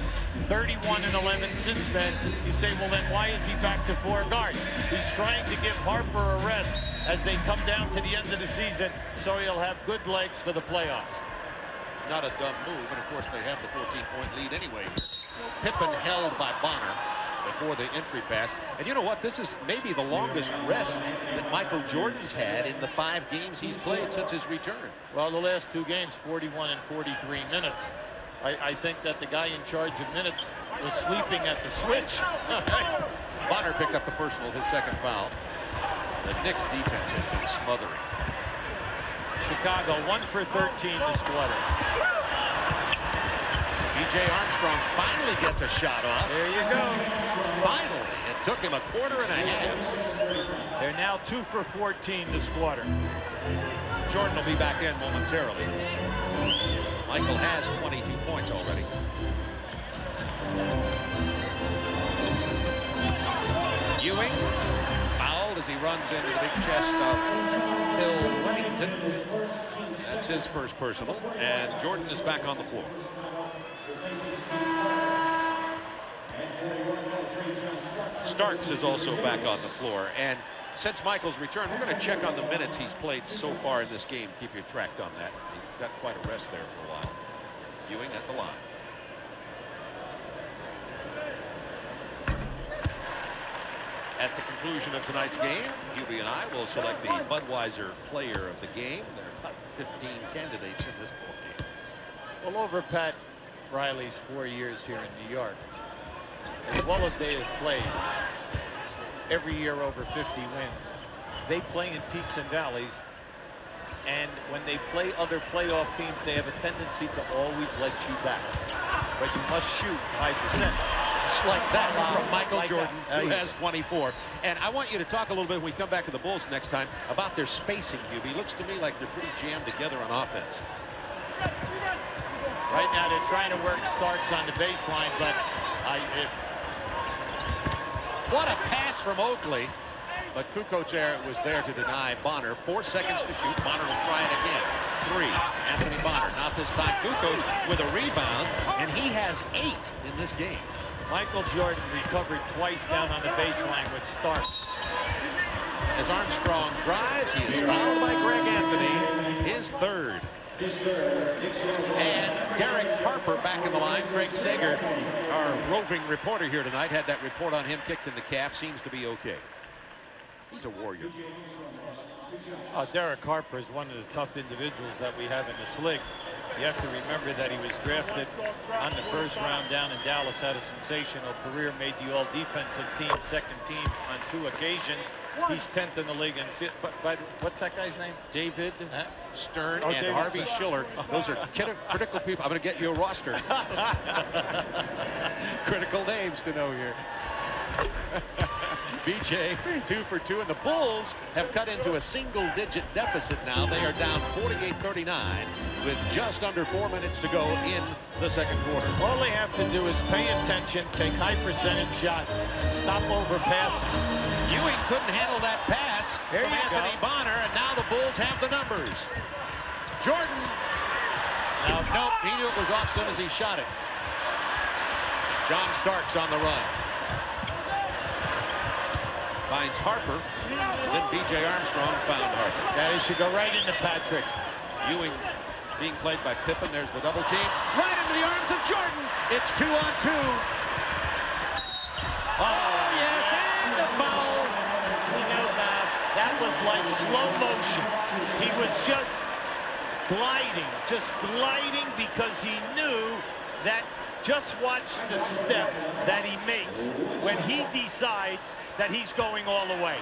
31-11 since then. You say, well, then why is he back to 4 guards? He's trying to give Harper a rest as they come down to the end of the season, so he'll have good legs for the playoffs. not a dumb move, and of course they have the 14-point lead anyway. Pippen held by Bonner before the entry pass. And you know what? This is maybe the longest rest that Michael Jordan's had in the 5 games he's played since his return. Well, the last 2 games, 41 and 43 minutes. I think that the guy in charge of minutes was sleeping at the switch. Bonner picked up the personal, his second foul. The Knicks defense has been smothering. Chicago 1 for 13 this quarter. B.J. Armstrong finally gets a shot off. There you go. Finally. It took him a quarter and a half. They're now 2 for 14 this quarter. Jordan will be back in momentarily. Michael has 22 points already. Ewing fouled as he runs into the big chest of Bill Wennington. That's his first personal, and Jordan is back on the floor. Starks is also back on the floor, and since Michael's return, we're going to check on the minutes he's played so far in this game. Keep you tracked on that. He's got quite a rest there for a while. Ewing at the line. At the conclusion of tonight's game, Hubie and I will select the Budweiser player of the game. There are about 15 candidates in this ball game. Well, over Pat Riley's 4 years here in New York, as well as they have played every year over 50 wins, they play in peaks and valleys, and when they play other playoff teams, they have a tendency to always let you back, but you must shoot 5%. Just like that from Michael Jordan, who has 24. And I want you to talk a little bit when we come back to the Bulls next time about their spacing, Hubie. Looks to me like they're pretty jammed together on offense. Right now they're trying to work Starks on the baseline, but what a pass from Oakley. But Kukoc was there to deny Bonner. 4 seconds to shoot. Bonner will try it again. 3. Anthony Bonner. Not this time. Kukoc with a rebound, and he has 8 in this game. Michael Jordan recovered twice down on the baseline with Starks. As Armstrong drives, he is fouled by Greg Anthony, his third. And Derek Harper back in the line. Greg Sager, our roving reporter here tonight, had that report on him kicked in the calf. Seems to be okay. He's a warrior. Derek Harper is one of the tough individuals that we have in this league. You have to remember that he was drafted on the first round down in Dallas, had a sensational career, made the all-defensive team, second team on 2 occasions. He's 10th in the league. And but what's that guy's name? David Stern and David Harvey Schiller. Those are critical people. I'm going to get you a roster. Critical names to know here. BJ 2 for 2, and the Bulls have cut into a single-digit deficit now. They are down 48-39 with just under 4 minutes to go in the second quarter. All they have to do is pay attention, take high percentage shots, and stop overpassing. Ewing couldn't handle that pass from Anthony Bonner, and now the Bulls have the numbers. Jordan. Nope, he knew it was off as soon as he shot it. John Starks on the run. Finds Harper. Then B.J. Armstrong found Harper. Yeah, he should go right into Patrick. Ewing being played by Pippen. There's the double team. Right into the arms of Jordan. It's 2-on-2. Oh, yes, and the foul. You know, that was like slow motion. He was just gliding because he knew that. Just watch the step that he makes when he decides that he's going all the way.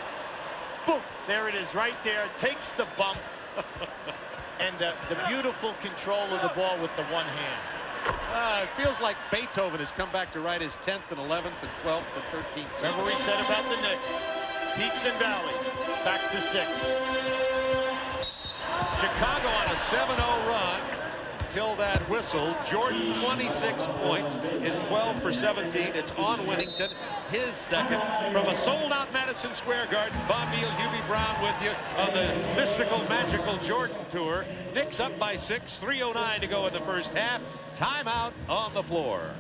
Boom, there it is right there, takes the bump, and the beautiful control of the ball with the one hand. It feels like Beethoven has come back to write his 10th and 11th and 12th and 13th. Remember we said about the Knicks, peaks and valleys, back to 6. Chicago on a 7-0 run. Till that whistle. Jordan 26 points, is 12 for 17. It's on Wennington, his second. From a sold-out Madison Square Garden, Bob Neal, Hubie Brown with you on the mystical, magical Jordan Tour. Knicks up by 6, 3:09 to go in the first half. Timeout on the floor.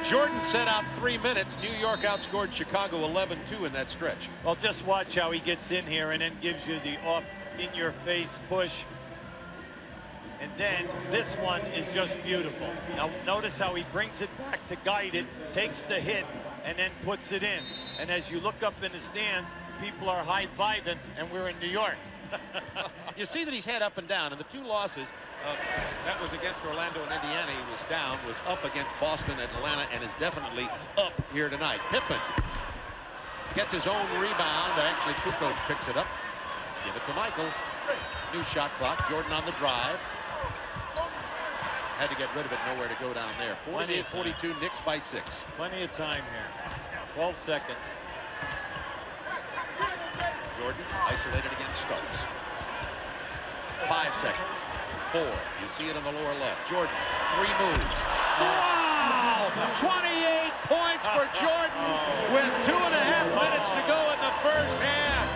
Jordan set out 3 minutes. New York outscored Chicago 11-2 in that stretch. Well, just watch how he gets in here and then gives you the off in-your-face push. And then this one is just beautiful. Now notice how he brings it back to guide it, takes the hit, and then puts it in. And as you look up in the stands, people are high-fiving, and we're in New York. You see that he's head up and down, and the two losses, that was against Orlando and Indiana. He was down, was up against Boston and Atlanta, and is definitely up here tonight. Pippen gets his own rebound. Actually, Kukoc picks it up. Give it to Michael. New shot clock. Jordan on the drive. Had to get rid of it. Nowhere to go down there. 48-42, Knicks by 6. Plenty of time here. 12 seconds. Jordan isolated against Starks. 5 seconds. 4. You see it on the lower left. Jordan, 3 moves. Wow! 28 points for Jordan with 2.5 minutes to go in the first half.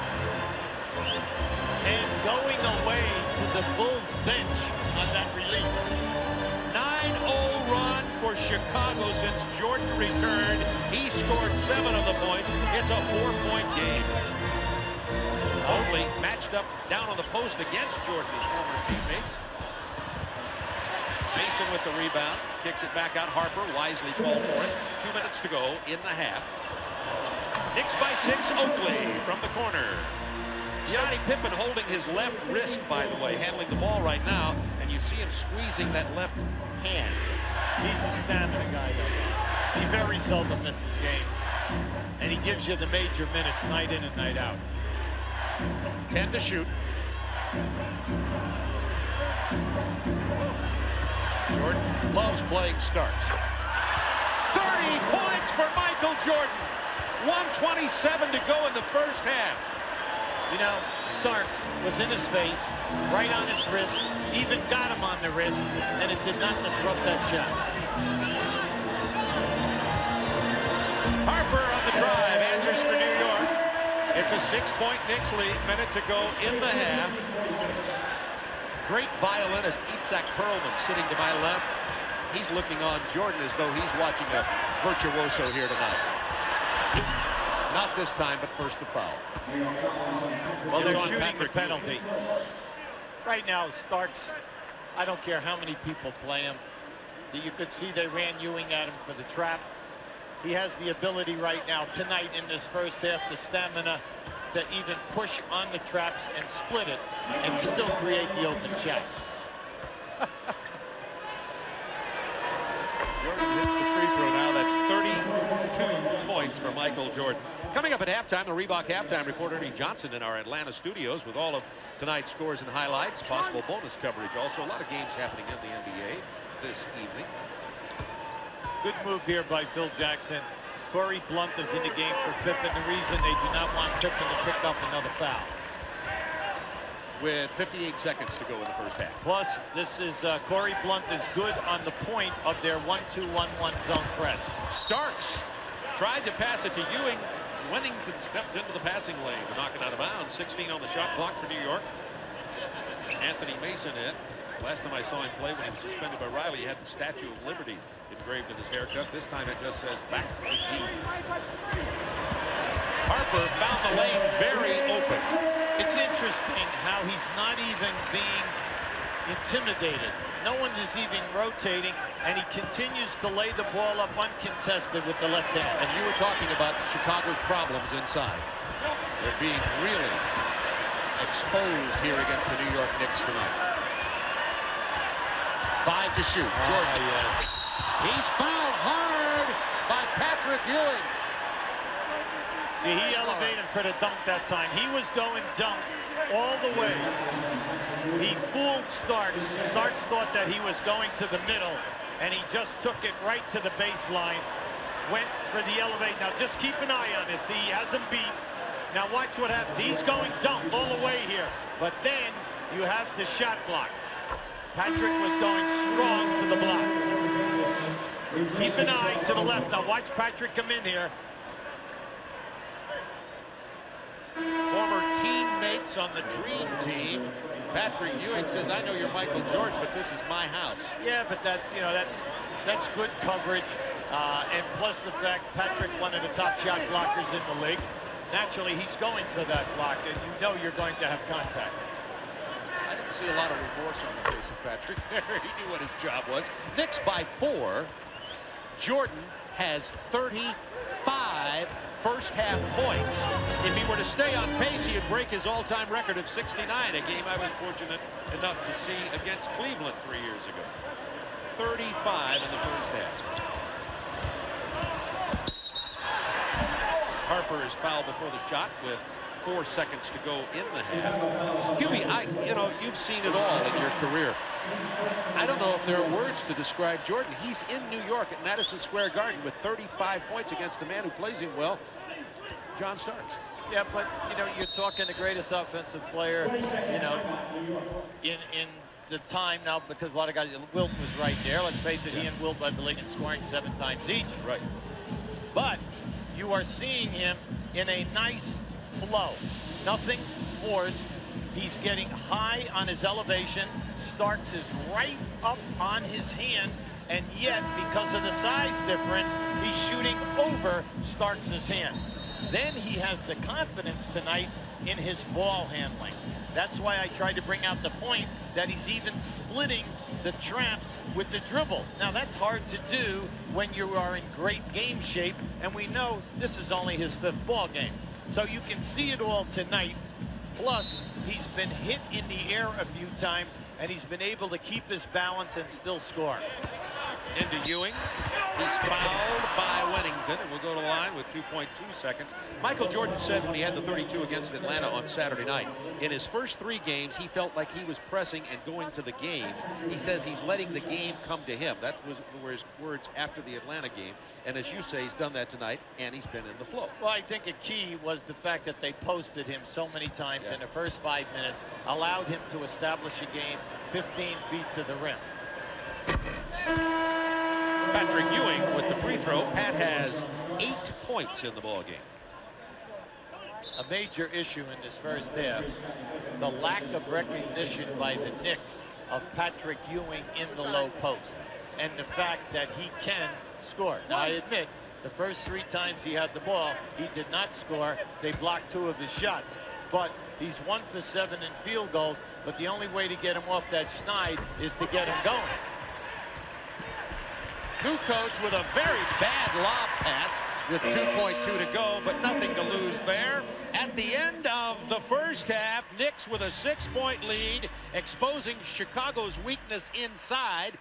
And going away to the Bulls bench on that release. 9-0 run for Chicago since Jordan returned. He scored 7 of the points. It's a 4-point game. Only matched up down on the post against Jordan, his former teammate. Mason with the rebound, kicks it back out. Harper wisely called for it. 2 minutes to go in the half. Knicks by 6, Oakley from the corner. Scottie Pippen holding his left wrist, by the way, handling the ball right now, and you see him squeezing that left hand. He's a stamina guy, though. He very seldom misses games, and he gives you the major minutes night in and night out. 10 to shoot. Jordan loves playing Starks. 30 points for Michael Jordan. 1:27 to go in the first half. You know, Starks was in his face, right on his wrist, even got him on the wrist, and it did not disrupt that shot. Harper on the drive, answers for New York. It's a 6-point Knicks lead, minute to go in the half. Great violinist Itzhak Perlman sitting to my left. He's looking on Jordan as though he's watching a virtuoso here tonight. Not this time, but first the foul. Well, they're shooting the penalty. Right now, Starks, I don't care how many people play him. You could see they ran Ewing at him for the trap. He has the ability right now, tonight in this first half, the stamina to even push on the traps and split it and still create the open shot. Jordan hits the free throw now. That's 32 points for Michael Jordan. Coming up at halftime, the Reebok halftime reporter Ernie Johnson in our Atlanta studios with all of tonight's scores and highlights, possible bonus coverage. Also, a lot of games happening in the NBA this evening. Good move here by Phil Jackson. Corey Blunt is in the game for Pippen. The reason they do not want Pippen to pick up another foul. With 58 seconds to go in the first half. Plus, this is Corey Blunt is good on the point of their 1-2-1-1 zone press. Starks tried to pass it to Ewing. Wennington stepped into the passing lane to knock it out of bounds. 16 on the shot clock for New York. Anthony Mason in. Last time I saw him play when he was suspended by Riley, he had the Statue of Liberty engraved in his haircut. This time it just says back 18. Harper found the lane very open. It's interesting how he's not even being intimidated. No one is even rotating, and he continues to lay the ball up uncontested with the left hand. And you were talking about Chicago's problems inside. They're being really exposed here against the New York Knicks tonight. 5 to shoot. Jordan. Yes. He's fouled hard by Patrick Ewing. See, he elevated for the dunk that time. He was going dunk all the way. He fooled Starks. Starks thought that he was going to the middle, and he just took it right to the baseline. Went for the elevate. Now, just keep an eye on this. He has him beat. Now, watch what happens. He's going dunk all the way here. But then you have the shot block. Patrick was going strong for the block. Keep an eye to the left. Now, watch Patrick come in here. Former teammates on the Dream Team. Patrick Ewing says, I know you're Michael Jordan, but this is my house. Yeah, but that's, you know, that's good coverage. And plus the fact Patrick, one of the top shot blockers in the league. Naturally, he's going for that block, and you know you're going to have contact. I didn't see a lot of remorse on the face of Patrick there. He knew what his job was. Knicks by 4. Jordan has 35 first-half points. If he were to stay on pace, he would break his all-time record of 69, a game I was fortunate enough to see against Cleveland 3 years ago. 35 in the first half. Harper is fouled before the shot with 4 seconds to go in the half. Hubie, you've seen it all in your career. I don't know if there are words to describe Jordan. He's in New York at Madison Square Garden with 35 points against a man who plays him well, John Starks. Yeah, but, you're talking the greatest offensive player, in the time now, because a lot of guys, Wilt was right there. Let's face it, he and Wilt led the league in scoring 7 times each. Right. But you are seeing him in a nice flow. Nothing forced. He's getting high on his elevation. Starks is right up on his hand, and yet, because of the size difference, he's shooting over Starks' hand. Then he has the confidence tonight in his ball handling. That's why I tried to bring out the point that he's even splitting the traps with the dribble. Now, that's hard to do when you are in great game shape, and we know this is only his 5th ball game. So you can see it all tonight. Plus, he's been hit in the air a few times, and he's been able to keep his balance and still score. Into Ewing. He's fouled by Wennington, and we'll go to the line with 2.2 seconds. Michael Jordan said when he had the 32 against Atlanta on Saturday night, in his first 3 games, he felt like he was pressing and going to the game. He says he's letting the game come to him. That were his words after the Atlanta game. And as you say, he's done that tonight, and he's been in the flow. Well, I think a key was the fact that they posted him so many times in the first 5 minutes, allowed him to establish a game 15 feet to the rim. Patrick Ewing with the free throw. Pat has 8 points in the ball game. A major issue in this first half, the lack of recognition by the Knicks of Patrick Ewing in the low post, and the fact that he can score. Now, I admit, the first 3 times he had the ball, he did not score. They blocked 2 of his shots, but he's 1 for 7 in field goals, but the only way to get him off that schneid is to get him going. Kukoc with a very bad lob pass with 2.2 to go, but nothing to lose there. At the end of the first half, Knicks with a 6-point lead, exposing Chicago's weakness inside.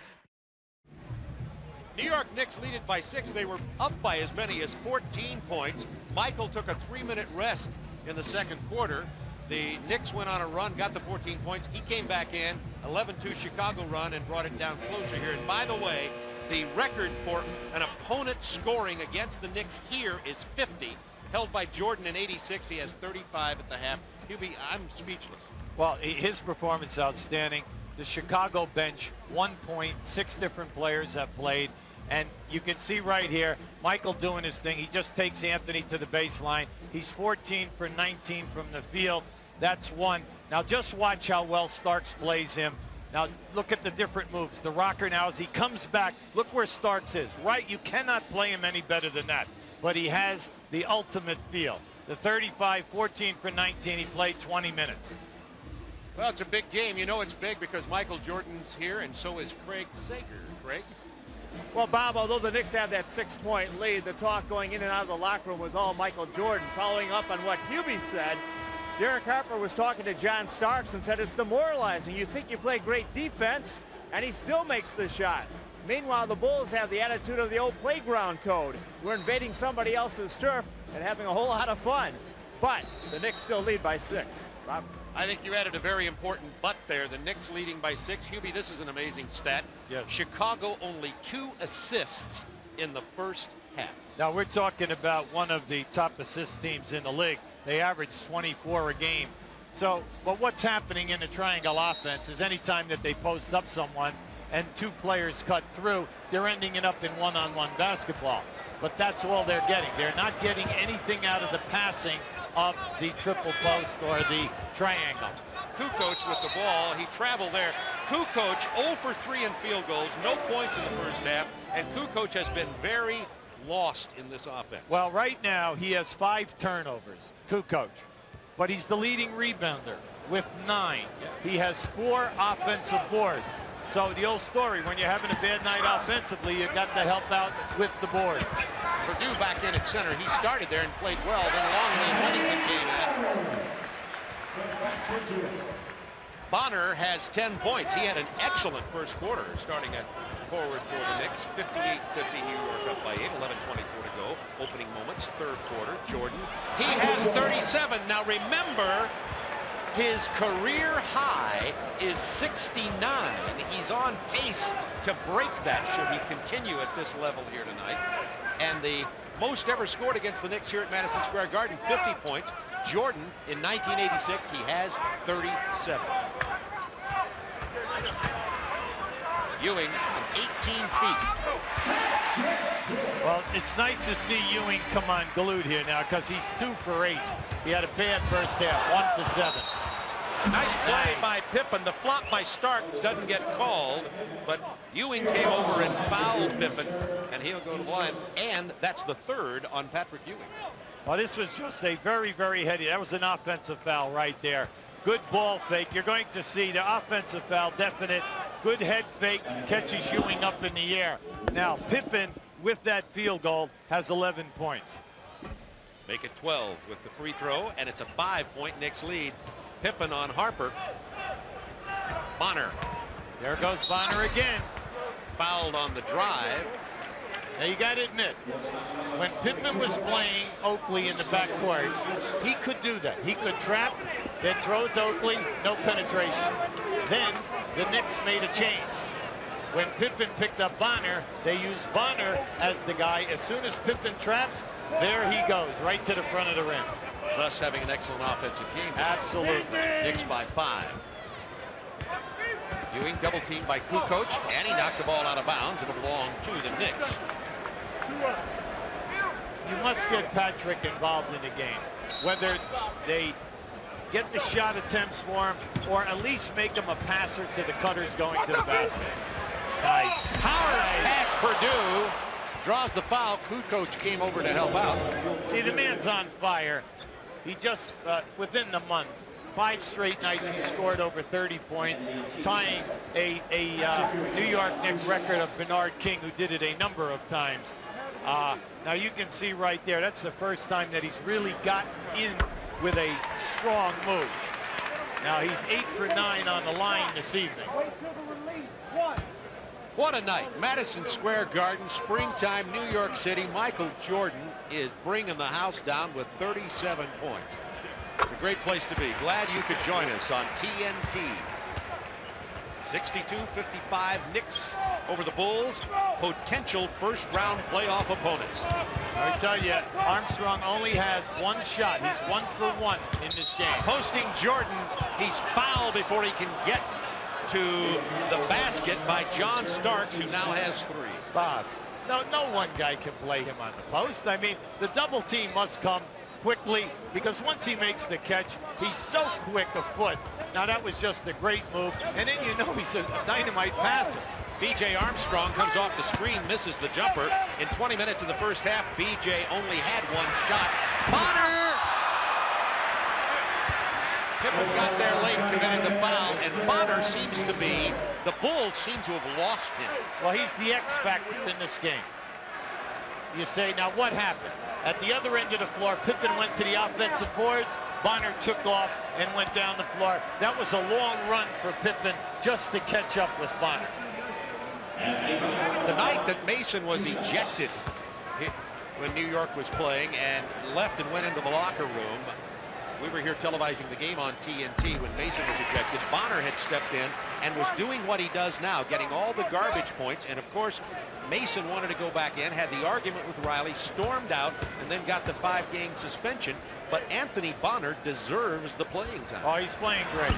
New York Knicks lead it by 6. They were up by as many as 14 points. Michael took a 3-minute rest in the second quarter. The Knicks went on a run, got the 14 points. He came back in, 11-2 Chicago run, and brought it down closer here. And by the way, the record for an opponent scoring against the Knicks here is 50, held by Jordan in 86. He has 35 at the half. Hubie, I'm speechless. Well, his performance is outstanding. The Chicago bench, 1 point, 6 different players have played. And you can see right here, Michael doing his thing. He just takes Anthony to the baseline. He's 14 for 19 from the field. That's 1. Now just watch how well Starks plays him. Now look at the different moves. The rocker now as he comes back, look where Starks is, right? You cannot play him any better than that. But he has the ultimate feel. The 35, 14 for 19, he played 20 minutes. Well, it's a big game. You know it's big because Michael Jordan's here, and so is Craig Sager. Craig? Well, Bob, although the Knicks have that 6-point lead, the talk going in and out of the locker room was all Michael Jordan. Following up on what Hubie said, Derek Harper was talking to John Starks and said it's demoralizing. You think you play great defense, and he still makes the shot. Meanwhile, the Bulls have the attitude of the old playground code. We're invading somebody else's turf and having a whole lot of fun. But the Knicks still lead by 6. Bob? I think you added a very important but there. The Knicks leading by 6. Hubie, this is an amazing stat. Yes. Chicago only 2 assists in the first half. Now we're talking about one of the top assist teams in the league. They average 24 a game. So, but what's happening in the triangle offense is anytime that they post up someone and 2 players cut through, they're ending it up in one-on-one basketball. But that's all they're getting. They're not getting anything out of the passing of the triple post or the triangle. Kukoc with the ball. He traveled there. Kukoc 0 for 3 in field goals. No points in the first half. And Kukoc has been very lost in this offense. Well, right now he has 5 turnovers. Kukoc. but he's the leading rebounder with 9. He has 4 offensive boards. So the old story, when you're having a bad night offensively, you got to help out with the boards. Purdue back in at center. He started there and played well. Then Longley and Whittington came in. Bonner has 10 points. He had an excellent first quarter, starting at forward for the Knicks. 58-50, New York up by 8. 11:24 to go. Opening moments, third quarter. Jordan. He has 37. Now remember, his career high is 69. He's on pace to break that should he continue at this level here tonight. And the most ever scored against the Knicks here at Madison Square Garden, 50 points. Jordan, in 1986, he has 37. Ewing, 18 feet. Well, it's nice to see Ewing come unglued here now because he's 2 for 8. He had a bad first half, 1 for 7. Nice play by Pippen. The flop by Stark doesn't get called, but Ewing came over and fouled Pippen, and he'll go to the line. And that's the 3rd on Patrick Ewing. Well, this was just a very, very heady. That was an offensive foul right there. Good ball fake. You're going to see the offensive foul, definite. Good head fake, catches Ewing up in the air. Now, Pippen, with that field goal, has 11 points. Make it 12 with the free throw, and it's a 5-point Knicks lead. Pippen on Harper. Bonner. There goes Bonner again. Fouled on the drive. Now you got to admit, when Pippen was playing Oakley in the backcourt, he could do that. He could trap, then throw it to Oakley, no penetration. Then the Knicks made a change. When Pippen picked up Bonner, they used Bonner as the guy. As soon as Pippen traps, there he goes, right to the front of the rim. Thus having an excellent offensive game. Absolutely. Knicks by 5. Ewing double teamed by Kukoc, and he knocked the ball out of bounds. It'll belong to the Knicks. You must get Patrick involved in the game, whether they get the shot attempts for him or at least make him a passer to the cutters going to the basket. Nice. Powers past Purdue. Draws the foul. Kukoc came over to help out. See, the man's on fire. He just, within the month, 5 straight nights he scored over 30 points, tying a New York Knicks record of Bernard King, who did it a number of times. Now you can see right there, that's the first time that he's really gotten in with a strong move. Now he's 8 for 9 on the line this evening. What a night. Madison Square Garden, springtime, New York City. Michael Jordan is bringing the house down with 37 points. It's a great place to be. Glad you could join us on TNT. 62-55 Knicks over the Bulls. Potential first-round playoff opponents. I tell you, Armstrong only has 1 shot. He's 1 for 1 in this game. Posting Jordan. He's fouled before he can get to the basket by John Starks, who now has 3. Bob, no one guy can play him on the post. I mean, the double team must come quickly because once he makes the catch, he's so quick a foot. Now that was just a great move, and then you know he's a dynamite passer. B.J. Armstrong comes off the screen, misses the jumper. In 20 minutes of the first half, B.J. only had 1 shot. Bonner! Pippen got there late, committing the foul, and Bonner seems to be, the Bulls seem to have lost him. Well, he's the X factor in this game. You say, now what happened? At the other end of the floor, Pippen went to the offensive boards. Bonner took off and went down the floor. That was a long run for Pippen just to catch up with Bonner. The night that Mason was ejected when New York was playing and left and went into the locker room, we were here televising the game on TNT when Mason was ejected. Bonner had stepped in and was doing what he does now, getting all the garbage points. And of course, Mason wanted to go back in, had the argument with Riley, stormed out, and then got the 5-game suspension. But Anthony Bonner deserves the playing time. Oh, he's playing great.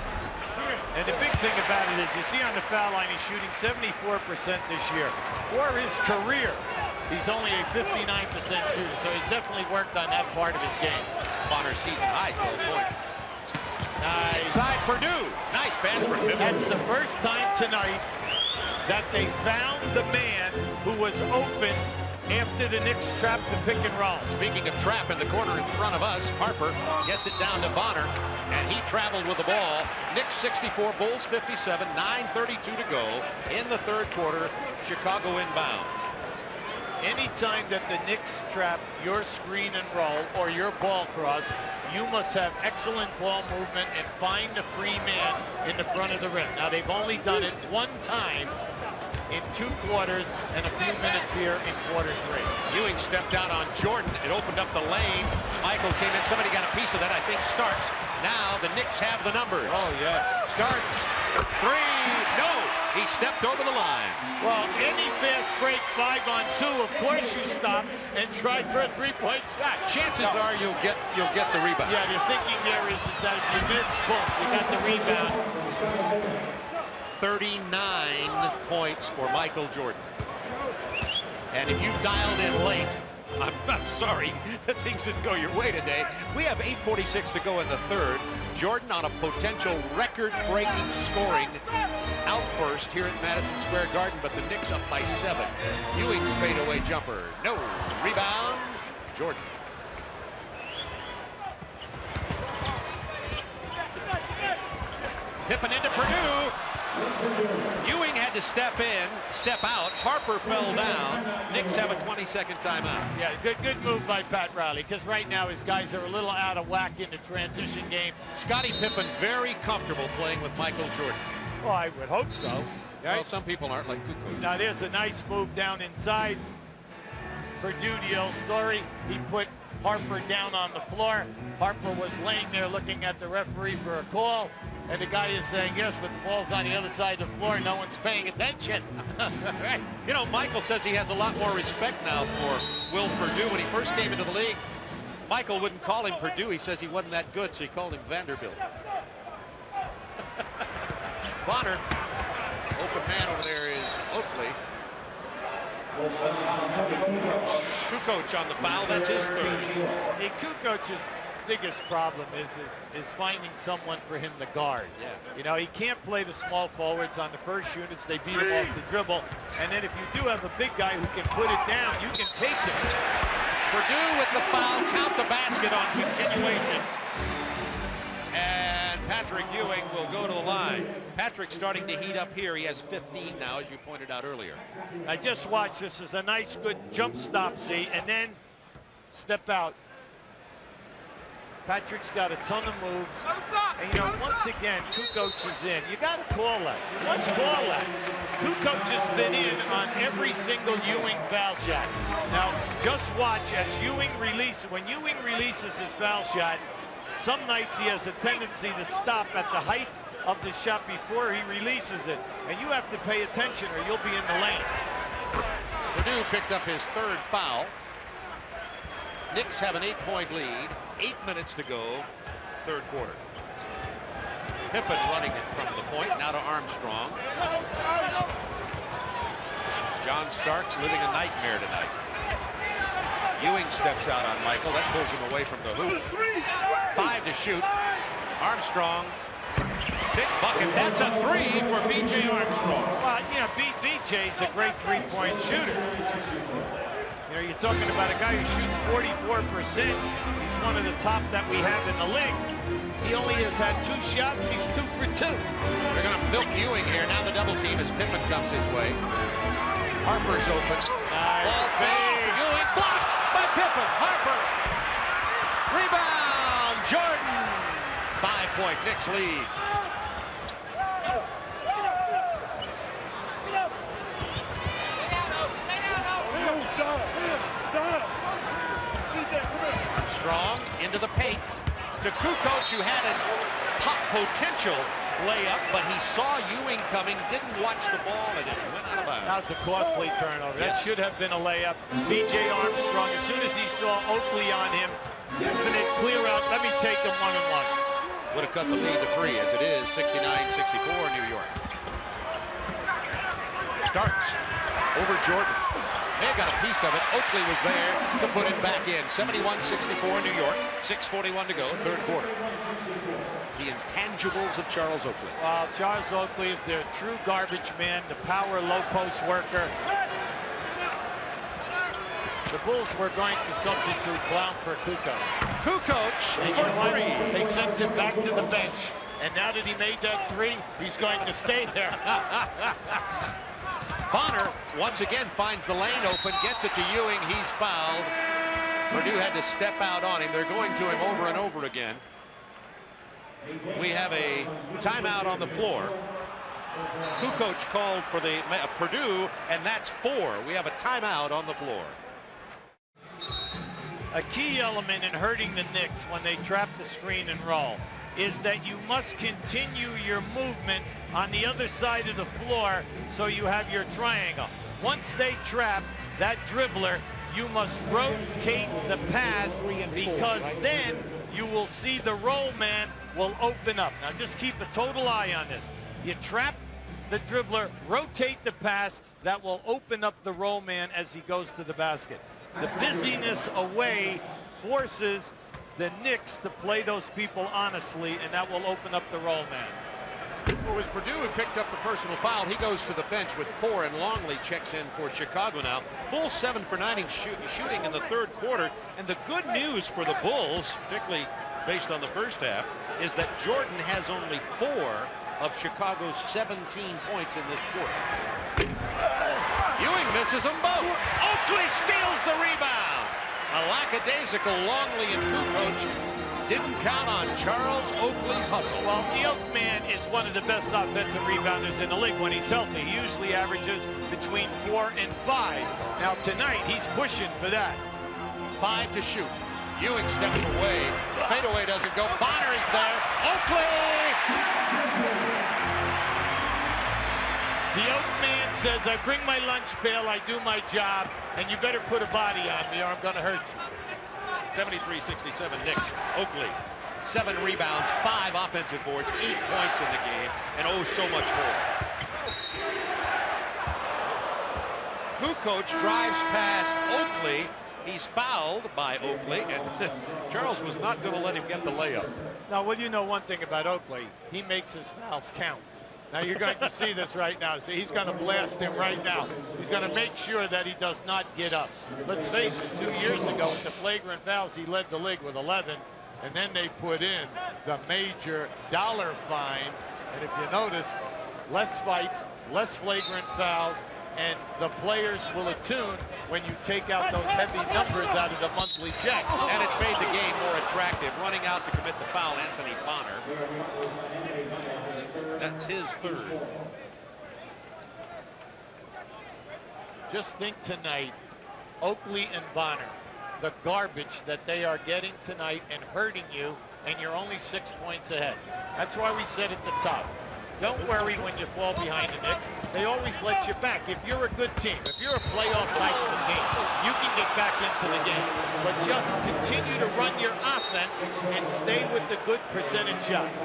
And the big thing about it is, you see on the foul line, he's shooting 74% this year. For his career, he's only a 59% shooter, so he's definitely worked on that part of his game. Bonner's season high, 12 points. Nice. Inside Purdue. Nice pass for Pippen. That's the first time tonight that they found the man who was open after the Knicks trap the pick and roll. Speaking of trap, in the corner in front of us, Harper gets it down to Bonner, and he traveled with the ball. Knicks 64, Bulls 57, 9:32 to go in the third quarter. Chicago inbounds. Anytime that the Knicks trap your screen and roll or your ball cross, you must have excellent ball movement and find the free man in the front of the rim. Now, they've only done it one time in 2 quarters and a few minutes here in quarter 3. Ewing stepped out on Jordan. It opened up the lane. Michael came in. Somebody got a piece of that. I think Starks. Now the Knicks have the numbers. Oh, yes. Starks. 3. No. He stepped over the line. Well, any fast break 5-on-2, of course you stop and try for a 3-point shot. Chances are you'll get the rebound. Yeah, the thinking there is that if you miss, boom, you got the rebound. 39 points for Michael Jordan. And if you dialed in late, I'm sorry that things didn't go your way today. We have 8:46 to go in the third. Jordan on a potential record-breaking scoring outburst here at Madison Square Garden, but the Knicks up by 7. Ewing's fadeaway jumper. No. Rebound. Jordan. Pippen into Purdue. Ewing had to step in, step out. Harper fell down. Knicks have a 20-second timeout. Yeah, good move by Pat Riley, because right now his guys are a little out of whack in the transition game. Scottie Pippen very comfortable playing with Michael Jordan. Well, I would hope so. Well, some people aren't, like Kukoc. Now there's a nice move down inside. Purdue, the old story. He put Harper down on the floor. Harper was laying there looking at the referee for a call. And the guy is saying yes, but the ball's on the other side of the floor. No one's paying attention. Right. You know, Michael says he has a lot more respect now for Will Purdue. When he first came into the league, Michael wouldn't call him Purdue. He says he wasn't that good, so he called him Vanderbilt. Bonner. Open man over there is Oakley. Kukoc on the foul. That's his third. Hey, Kukoc's biggest problem is finding someone for him to guard. Yeah. You know, he can't play the small forwards on the first units. They beat him off the dribble. And then if you do have a big guy who can put it down, you can take him. Purdue with the foul, count the basket on continuation. And Patrick Ewing will go to the line. Patrick's starting to heat up here. He has 15 now, as you pointed out earlier. I just watched. This is a nice, good jump stop, see, and then step out. Patrick's got a ton of moves. And, you know, once again, Kukoc is in. You got to call that. You must call that. Kukoc has been in on every single Ewing foul shot. Now, just watch as Ewing releases. When Ewing releases his foul shot, some nights he has a tendency to stop at the height of the shot before he releases it. And you have to pay attention or you'll be in the lane. Purdue picked up his third foul. Knicks have an 8-point lead. 8 minutes to go, third quarter. Pippen running it from the point, now to Armstrong. John Starks living a nightmare tonight. Ewing steps out on Michael. That pulls him away from the hoop. 5 to shoot. Armstrong. Big bucket. That's a 3 for B.J. Armstrong. Well, you know, B.J.'s a great three-point shooter. You know, you're talking about a guy who shoots 44%. He's one of the top that we have in the league. He only has had 2 shots. He's 2 for 2. They're going to milk Ewing here. Now the double team as Pippen comes his way. Harper's open. Ball fake. Ewing blocked by Pippen. Harper. Rebound. Jordan. 5-point Knicks lead. Strong into the paint to Kukoc, who had a pop potential layup, but he saw Ewing coming, didn't watch the ball, and it went out of bounds. That was a costly turnover. That should have been a layup. B.J. Armstrong, as soon as he saw Oakley on him, definite clear out. Let me take him 1-on-1. Would have cut the lead to 3, as it is 69-64 New York. Starks over Jordan. They got a piece of it. Oakley was there to put it back in. 71-64 New York. 6:41 to go, third quarter. The intangibles of Charles Oakley. Well, Charles Oakley is their true garbage man, the power low post worker. The Bulls were going to substitute Blount for Kukoc. Kukoc for three. They sent him back to the bench. And now that he made that three, he's going to stay there. Bonner once again finds the lane open, gets it to Ewing. He's fouled. Purdue had to step out on him. They're going to him over and over again. We have a timeout on the floor. Kukoc called for the Purdue, and that's 4. We have a timeout on the floor. A key element in hurting the Knicks when they trap the screen and roll is that you must continue your movement on the other side of the floor so you have your triangle. Once they trap that dribbler, you must rotate the pass because then you will see the roll man will open up. Now just keep a total eye on this. You trap the dribbler, rotate the pass, that will open up the roll man as he goes to the basket. The busyness away forces the Knicks to play those people honestly, and that will open up the roll man. It was Purdue who picked up the personal foul. He goes to the bench with 4, and Longley checks in for Chicago now. Bulls 7 for 9 shooting in the third quarter. And the good news for the Bulls, particularly based on the first half, is that Jordan has only 4 of Chicago's 17 points in this quarter. Ewing misses them both. Oakley steals the rebound. A lackadaisical Longley and Kukoc didn't count on Charles Oakley's hustle. Well, the Oak man is one of the best offensive rebounders in the league when he's healthy. He usually averages between 4 and 5. Now tonight, he's pushing for that. 5 to shoot. Ewing steps away. The fadeaway doesn't go. Bonner is there. Oakley! The Oak man says, I bring my lunch pail, I do my job, and you better put a body on me or I'm going to hurt you. 73-67 Knicks. Oakley, 7 rebounds, 5 offensive boards, 8 points in the game, and oh so much more. Kukoc drives past Oakley. He's fouled by Oakley, and Charles was not going to let him get the layup. Now, well, you know one thing about Oakley. He makes his fouls count. Now, you're going to see this right now. See, he's going to blast him right now. He's going to make sure that he does not get up. Let's face it, 2 years ago, with the flagrant fouls, he led the league with 11, and then they put in the major dollar fine. And if you notice, less fights, less flagrant fouls, and the players will attune when you take out those heavy numbers out of the monthly checks. And it's made the game more attractive. Running out to commit the foul, Anthony Bonner. That's his 3rd. Just think tonight, Oakley and Bonner, the garbage that they are getting tonight and hurting you, and you're only 6 points ahead. That's why we said at the top, don't worry when you fall behind the Knicks. They always let you back. If you're a good team, if you're a playoff type of team, you can get back into the game. But just continue to run your offense and stay with the good percentage shots.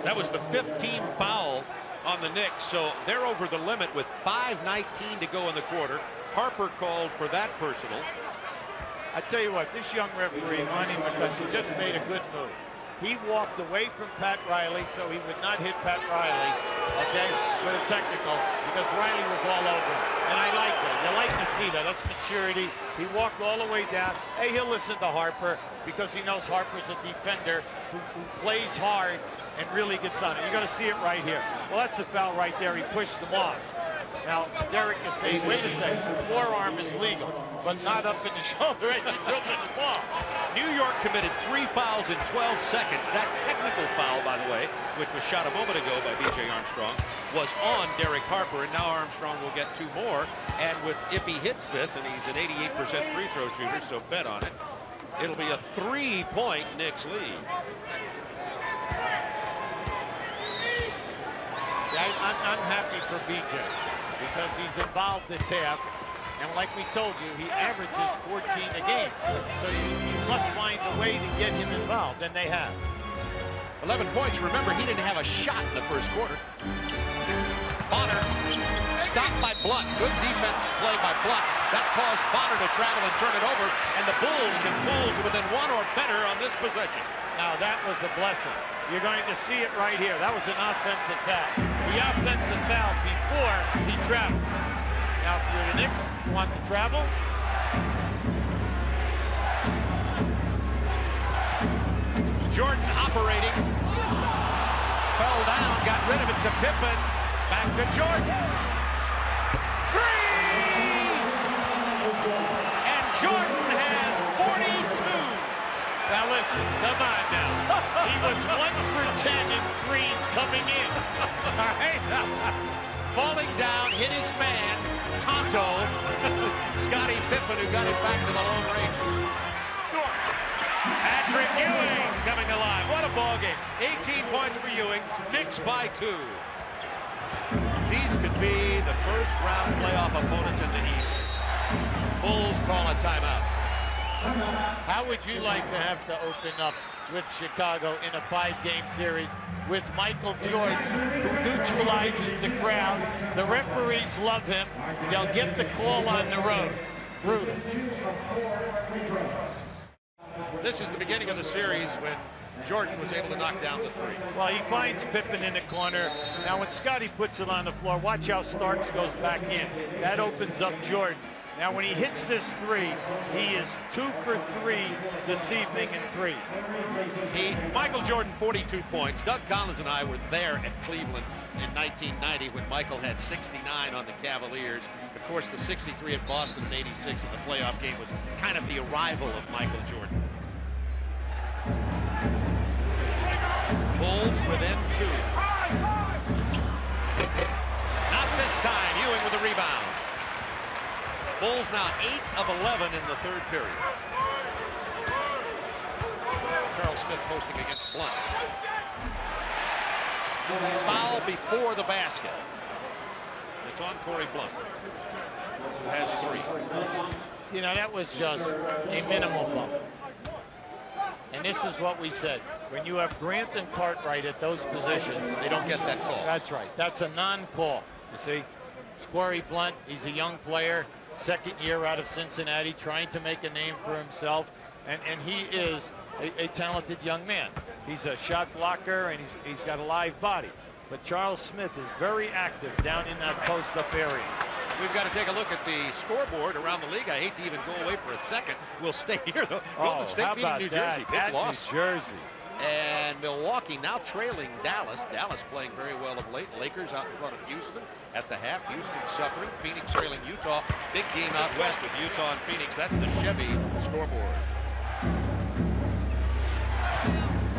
That was the 5th team foul on the Knicks, so they're over the limit with 5:19 to go in the quarter. Harper called for that personal. I tell you what, this young referee, Monty McCutcheon, just made a good move. He walked away from Pat Riley so he would not hit Pat Riley, okay, with a technical, because Riley was all over him. And I like that. You like to see that. That's maturity. He walked all the way down. Hey, he'll listen to Harper because he knows Harper's a defender who plays hard and really gets on it. You're going to see it right here. Well, that's a foul right there. He pushed him off. Now, Derek is saying, wait a second, forearm is legal, but not up in the shoulder as you're dribbling the ball. New York committed 3 fouls in 12 seconds. That technical foul, by the way, which was shot a moment ago by B.J. Armstrong, was on Derek Harper, and now Armstrong will get 2 more. And if he hits this, and he's an 88% free throw shooter, so bet on it, it'll be a 3-point Knicks lead. I'm happy for B.J. because he's involved this half, and like we told you, he averages 14 a game. So you must find a way to get him involved, and they have. 11 points. Remember, he didn't have a shot in the first quarter. Bonner stopped by Blunt. Good defense play by Blunt. That caused Bonner to travel and turn it over, and the Bulls can pull to within 1 or better on this possession. Now that was a blessing. You're going to see it right here. That was an offensive foul. The offensive foul before he traveled. Now if you're the Knicks, you want to travel, Jordan operating. Fell down, got rid of it to Pippen. Back to Jordan. Three! And Jordan has 42. Now listen, come on now. He was 1 for 10 in threes coming in. All right. Falling down, hit his man, Tonto. Scottie Pippen, who got it back to the Lone Ranger. Patrick Ewing coming alive. What a ball game. 18 points for Ewing. Knicks by 2. These could be the first round playoff opponents in the East. Bulls call a timeout. How would you like to have to open up with Chicago in a 5-game series with Michael Jordan, who neutralizes the crowd? The referees love him. They'll get the call on the road. Brutal. This is the beginning of the series when Jordan was able to knock down the 3. Well, he finds Pippen in the corner. Now, when Scottie puts it on the floor, watch how Starks goes back in. That opens up Jordan. Now, when he hits this 3, he is 2 for 3 this evening in threes. Michael Jordan, 42 points. Doug Collins and I were there at Cleveland in 1990 when Michael had 69 on the Cavaliers. Of course, the 63 at Boston in '86 in the playoff game was kind of the arrival of Michael Jordan. Bulls within 2. Not this time. Ewing with a rebound. Bulls now 8 of 11 in the 3rd period. Charles Smith posting against Blunt. Foul before the basket. It's on Corey Blunt, who has 3. You know, that was just a minimal bump. And this is what we said. When you have Grant and Cartwright at those positions, They don't get that call. that's right. That's a non-call. You see, it's Corey Blunt. He's a young player, 2nd year out of Cincinnati, trying to make a name for himself. And he is a talented young man. He's a shot blocker, and he's got a live body. But Charles Smith is very active down in that post-up area. We've got to take a look at the scoreboard around the league. I hate to even go away for a second. We'll stay here, though. Golden State beating New Jersey. Big loss. New Jersey. And Milwaukee now trailing Dallas. Dallas playing very well of late. Lakers out in front of Houston at the half. Houston suffering. Phoenix trailing Utah. Big game out west with Utah and Phoenix. That's the Chevy scoreboard.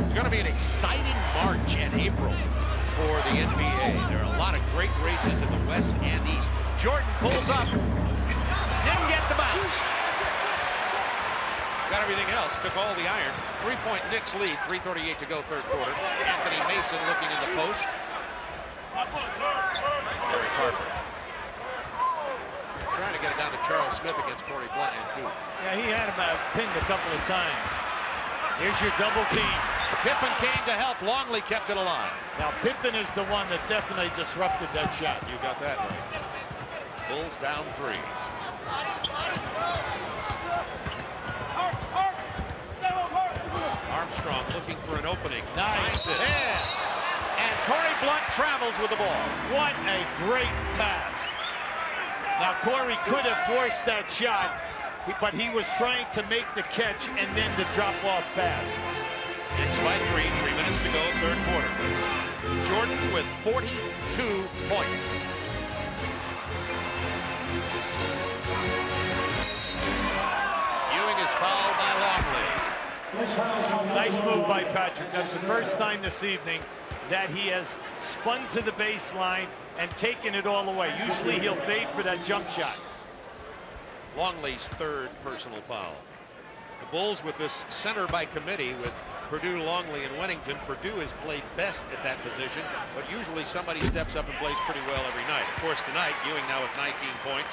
It's going to be an exciting March and April for the NBA. There are a lot of great races in the West and East. Jordan pulls up. Didn't get the bounce. Got everything else. Took all the iron. 3-point Knicks lead. 3:38 to go, 3rd quarter. Anthony Mason looking in the post. Gary Harper. Trying to get it down to Charles Smith against Corey Blunt and 2. Yeah, he had him pinned a couple of times. Here's your double team. Pippen came to help. Longley kept it alive. Now, Pippen is the one that definitely disrupted that shot. You got that right. Bulls down 3. Armstrong looking for an opening. Nice. Yes. And Corey Blunt travels with the ball. What a great pass. Now, Corey could have forced that shot, but he was trying to make the catch and then the drop-off pass. Knicks by 3, 3 minutes to go, 3rd quarter. Jordan with 42 points. Ewing is fouled by Longley. Nice move by Patrick. That's the first time this evening that he has spun to the baseline and taken it all away. Usually he'll fade for that jump shot. Longley's 3rd personal foul. The Bulls with this center by committee with Purdue, Longley, and Wennington. Purdue has played best at that position, but usually somebody steps up and plays pretty well every night. Of course, tonight, Ewing now with 19 points,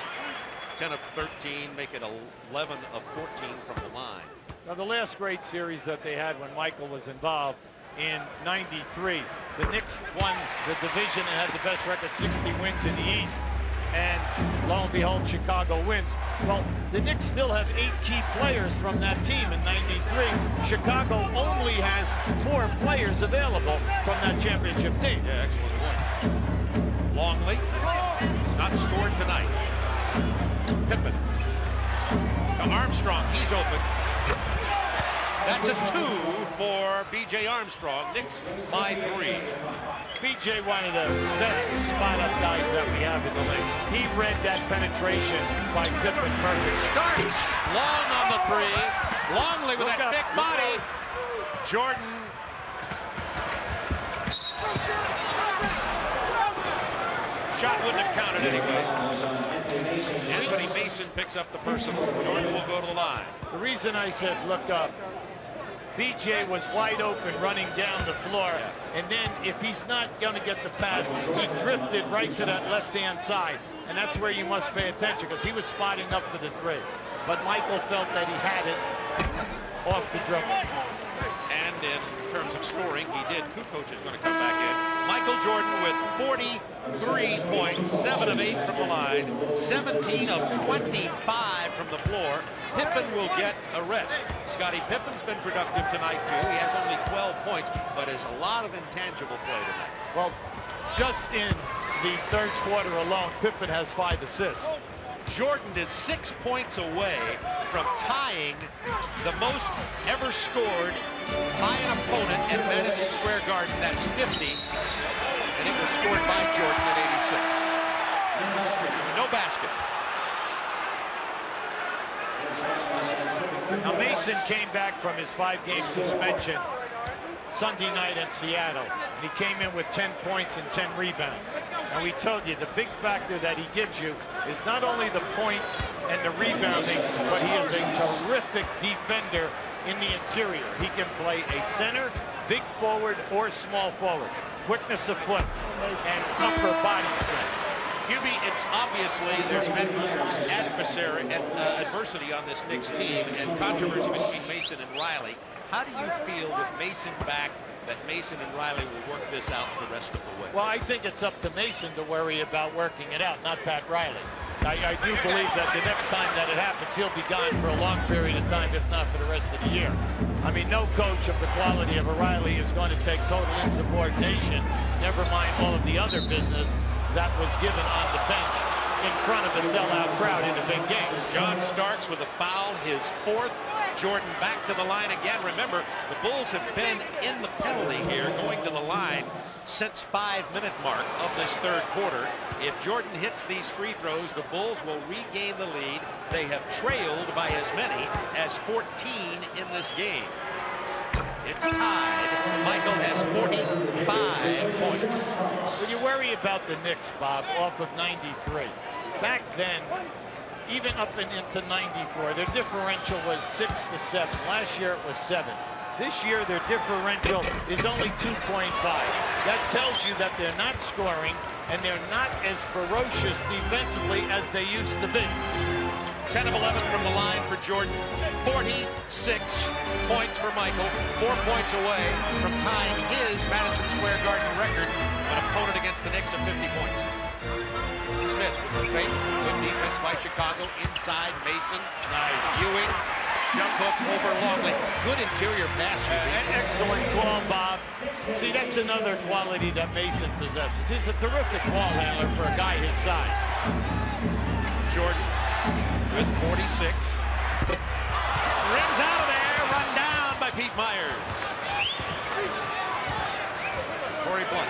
10 of 13, make it 11 of 14 from the line. Now, the last great series that they had when Michael was involved in '93, the Knicks won the division and had the best record, 60 wins in the East. And lo and behold, Chicago wins. Well, the Knicks still have 8 key players from that team in '93. Chicago only has 4 players available from that championship team. Yeah, excellent point. Longley has not scored tonight. Pippen to Armstrong. He's open. That's a 2 for B.J. Armstrong. Knicks by 3. B.J. one of the best spot-up guys that we have in the league. He read that penetration by Pippen perfect. Starks long on the 3. Longley with that big body. Jordan. Shot wouldn't have counted anyway. Anthony Mason picks up the personal. Jordan will go to the line. The reason I said look up, B.J. was wide open running down the floor, and then if he's not going to get the pass, he drifted right to that left-hand side, and that's where you must pay attention because he was spotting up for the 3. But Michael felt that he had it off the dribble. And in terms of scoring, he did. Kukoc is going to come back in. Michael Jordan with 43 points, 7 of 8 from the line, 17 of 25 from the floor. Pippen will get a rest. Scottie Pippen's been productive tonight, too. He has only 12 points, but has a lot of intangible play tonight. Well, just in the third quarter alone, Pippen has 5 assists. Jordan is 6 points away from tying the most ever scored by an opponent at Madison Square Garden. That's 50, and it was scored by Jordan at 86. No basket. Now Mason came back from his 5-game suspension Sunday night in Seattle, and he came in with 10 points and 10 rebounds. And we told you the big factor that he gives you is not only the points and the rebounding, but he is a terrific defender in the interior. He can play a center, big forward, or small forward. Quickness of foot and upper body strength. Hubie, it's obviously there's been adversity on this Knicks team and controversy between Mason and Riley. How do you feel with Mason back that Mason and Riley will work this out the rest of the way? Well, I think it's up to Mason to worry about working it out, not Pat Riley. I do believe that the next time that it happens, he'll be gone for a long period of time, if not for the rest of the year. I mean, no coach of the quality of a Riley is going to take total insubordination, never mind all of the other business that was given on the bench in front of a sellout crowd in a big game. John Starks with a foul, his 4th. Jordan back to the line again. Remember, the Bulls have been in the penalty here, going to the line since 5-minute mark of this third quarter. If Jordan hits these free throws, the Bulls will regain the lead. They have trailed by as many as 14 in this game. It's tied. Michael has 45 points. When you worry about the Knicks, Bob, off of 93, back then, even up and into 94, their differential was 6 to 7. Last year it was 7. This year their differential is only 2.5. That tells you that they're not scoring and they're not as ferocious defensively as they used to be. 10 of 11 from the line for Jordan. 46 points for Michael. 4 points away from tying his Madison Square Garden record, an opponent against the Knicks of 50 points. Smith, fake, good defense by Chicago. Inside, Mason. Nice. Ewing, jump hook over Longley. Good interior pass. An excellent call, Bob. See, that's another quality that Mason possesses. He's a terrific ball handler for a guy his size. Jordan with 46. Rims out of there, run down by Pete Myers. Corey Blunt.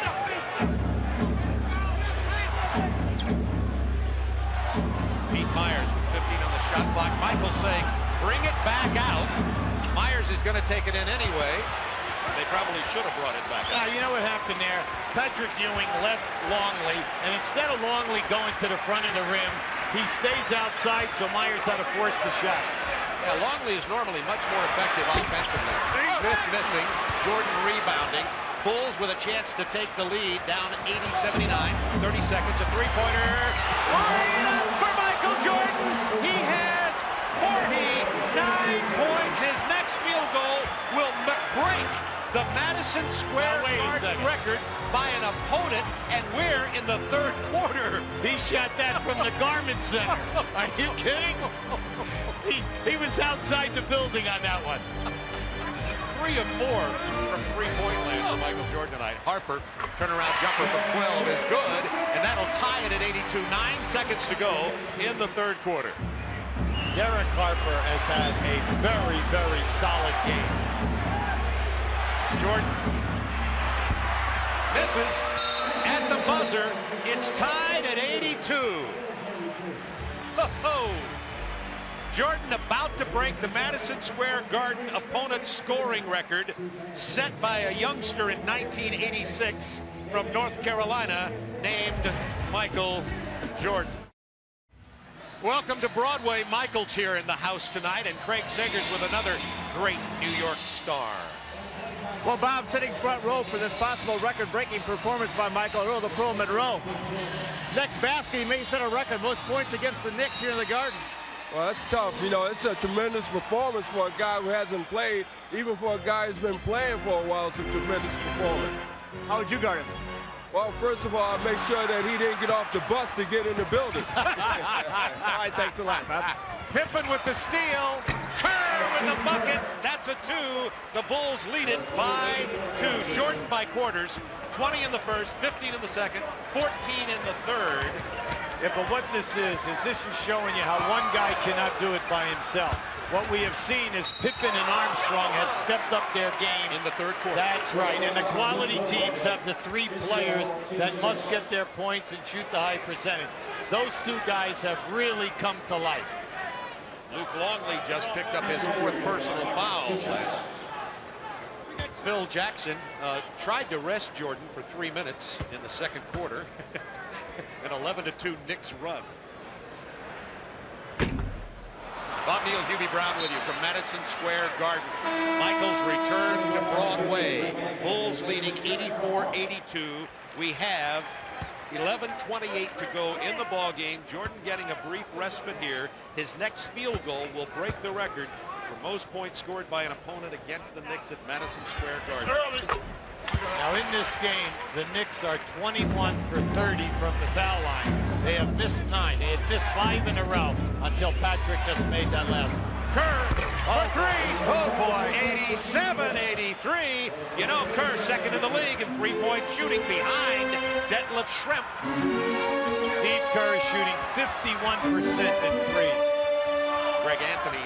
Pete Myers with 15 on the shot clock. Michael saying, bring it back out. Myers is going to take it in anyway. They probably should have brought it back out. You know what happened there? Patrick Ewing left Longley, and instead of Longley going to the front of the rim, he stays outside, so Myers had to force the shot. Yeah, Longley is normally much more effective offensively. Smith missing, Jordan rebounding. Bulls with a chance to take the lead, down 80-79. 30 seconds, a three-pointer. Line it up for Michael Jordan. He has 49 points. His next field goal will break the Madison Square Garden record by an opponent, and we're in the third quarter. He shot that from the Garment Center. Are you kidding? He was outside the building on that one. 3 of 4 from three-point land for Michael Jordan tonight. Harper, turnaround jumper from 12 is good, and that'll tie it at 82. 9 seconds to go in the third quarter. Derek Harper has had a very, very solid game. Jordan misses at the buzzer. It's tied at 82. Ho-ho! Jordan about to break the Madison Square Garden opponent scoring record set by a youngster in 1986 from North Carolina named Michael Jordan. Welcome to Broadway. Michael's here in the house tonight, and Craig Sagers with another great New York star. Well, Bob, sitting front row for this possible record-breaking performance by Michael Earl, the Pearl Monroe. Next basket, he may set a record, most points against the Knicks here in the Garden. Well, that's tough. You know, it's a tremendous performance for a guy who hasn't played. Even for a guy who's been playing for a while, it's a tremendous performance. How would you guard him? Well, first of all, I make sure that he didn't get off the bus to get in the building. All right, thanks a lot, Bob. Pippen with the steal. Kerr with the bucket. That's a 2. The Bulls lead it by 2. Jordan by quarters. 20 in the first, 15 in the second, 14 in the third. Yeah, but what this is this is showing you how one guy cannot do it by himself. What we have seen is Pippen and Armstrong have stepped up their game In the third quarter. That's right, and the quality teams have the 3 players that must get their points and shoot the high percentage. Those 2 guys have really come to life. Luke Longley just picked up his 4th personal foul. Phil Jackson tried to rest Jordan for 3 minutes in the second quarter. An 11-2 Knicks run. Bob Neal, Hubie Brown with you from Madison Square Garden. Michael's return to Broadway. Bulls leading 84-82. We have 11:28 to go in the ball game. Jordan getting a brief respite here. His next field goal will break the record for most points scored by an opponent against the Knicks at Madison Square Garden. Now in this game, the Knicks are 21 for 30 from the foul line. They have missed 9. They had missed 5 in a row until Patrick just made that last one. Kerr for 3. Oh boy. 87-83. You know, Kerr second in the league in 3-point shooting behind Detlef Schrempf. Steve Kerr is shooting 51% in threes. Greg Anthony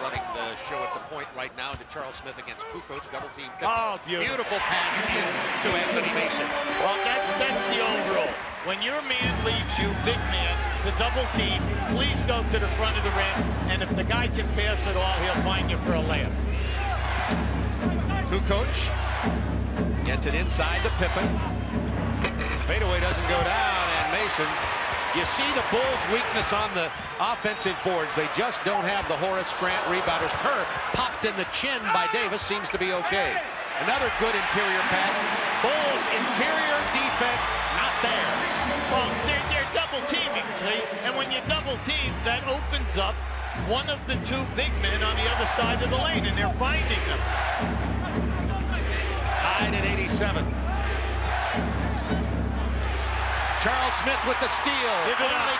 running the show at the point right now to Charles Smith against Kukoc. Double team. Oh, beautiful pass in to Anthony Mason. Well, that's the old rule. When your man leaves you, big man, to double team, please go to the front of the rim, and if the guy can pass it all, he'll find you for a layup. Kukoc gets it inside to Pippen. His fadeaway doesn't go down, and Mason. You see the Bulls' weakness on the offensive boards. They just don't have the Horace Grant rebounders. Kerr popped in the chin by Davis. Seems to be okay. Another good interior pass. Bulls' interior defense not there. Well, they're double teaming, see? And when you double team, that opens up one of the 2 big men on the other side of the lane, and they're finding them. Tied at 87. Charles Smith with the steal. Give it up. And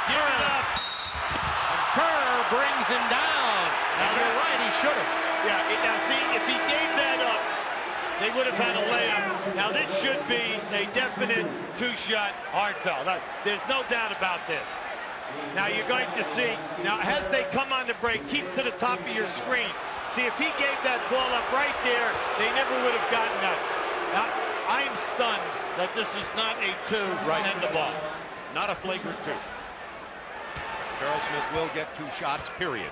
Kerr brings him down. Now you're right, he should have. Yeah, now see, if he gave that up, they would have had a layup. Now this should be a definite 2-shot hard foul. There's no doubt about this. Now you're going to see, now as they come on the break, keep to the top of your screen. See, if he gave that ball up right there, they never would have gotten that. Now, I am stunned that this is not a 2 and the ball. Not a flagrant 2. Charles Smith will get 2 shots, period.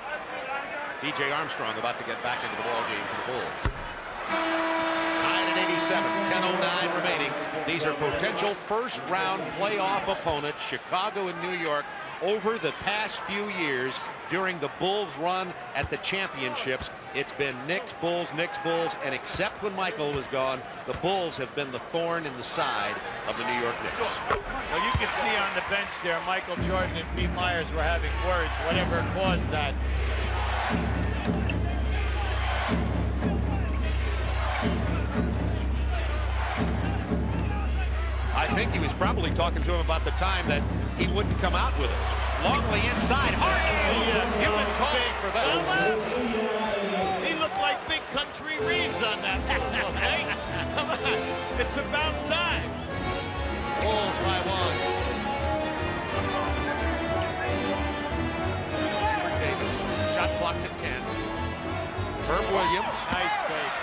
B.J. Armstrong about to get back into the ball game for the Bulls. Tied at 87, 10:09 remaining. These are potential first-round playoff opponents, Chicago and New York, over the past few years. During the Bulls' run at the championships, it's been Knicks, Bulls, and except when Michael was gone, the Bulls have been the thorn in the side of the New York Knicks. Well, you can see on the bench there, Michael Jordan and Pete Myers were having words, whatever caused that. I think he was probably talking to him about the time that he wouldn't come out with it. Longley inside. Human calling for that. He looked like Big Country Reeves on that. Okay? Come on. It's about time. Bulls by 1. Davis. Shot clocked at 10. Herb Williams. Nice fake.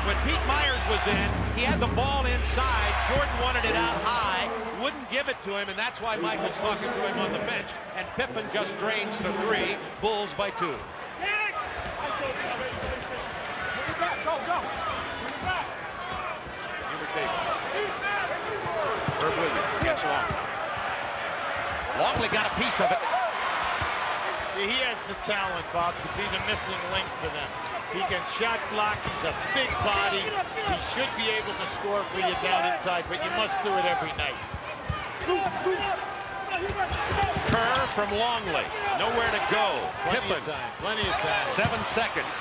When Pete Myers was in, he had the ball inside. Jordan wanted it out high, wouldn't give it to him, and that's why Michael's talking to him on the bench. And Pippen just drains the 3. Bulls by 2. Herb Williams gets long. Longley got a piece of it. See, he has the talent, Bob, to be the missing link for them. He can shot block. He's a big body. He should be able to score for you down inside, but you must do it every night. Kerr from Longley. Nowhere to go. Plenty of time. Plenty of time. 7 seconds.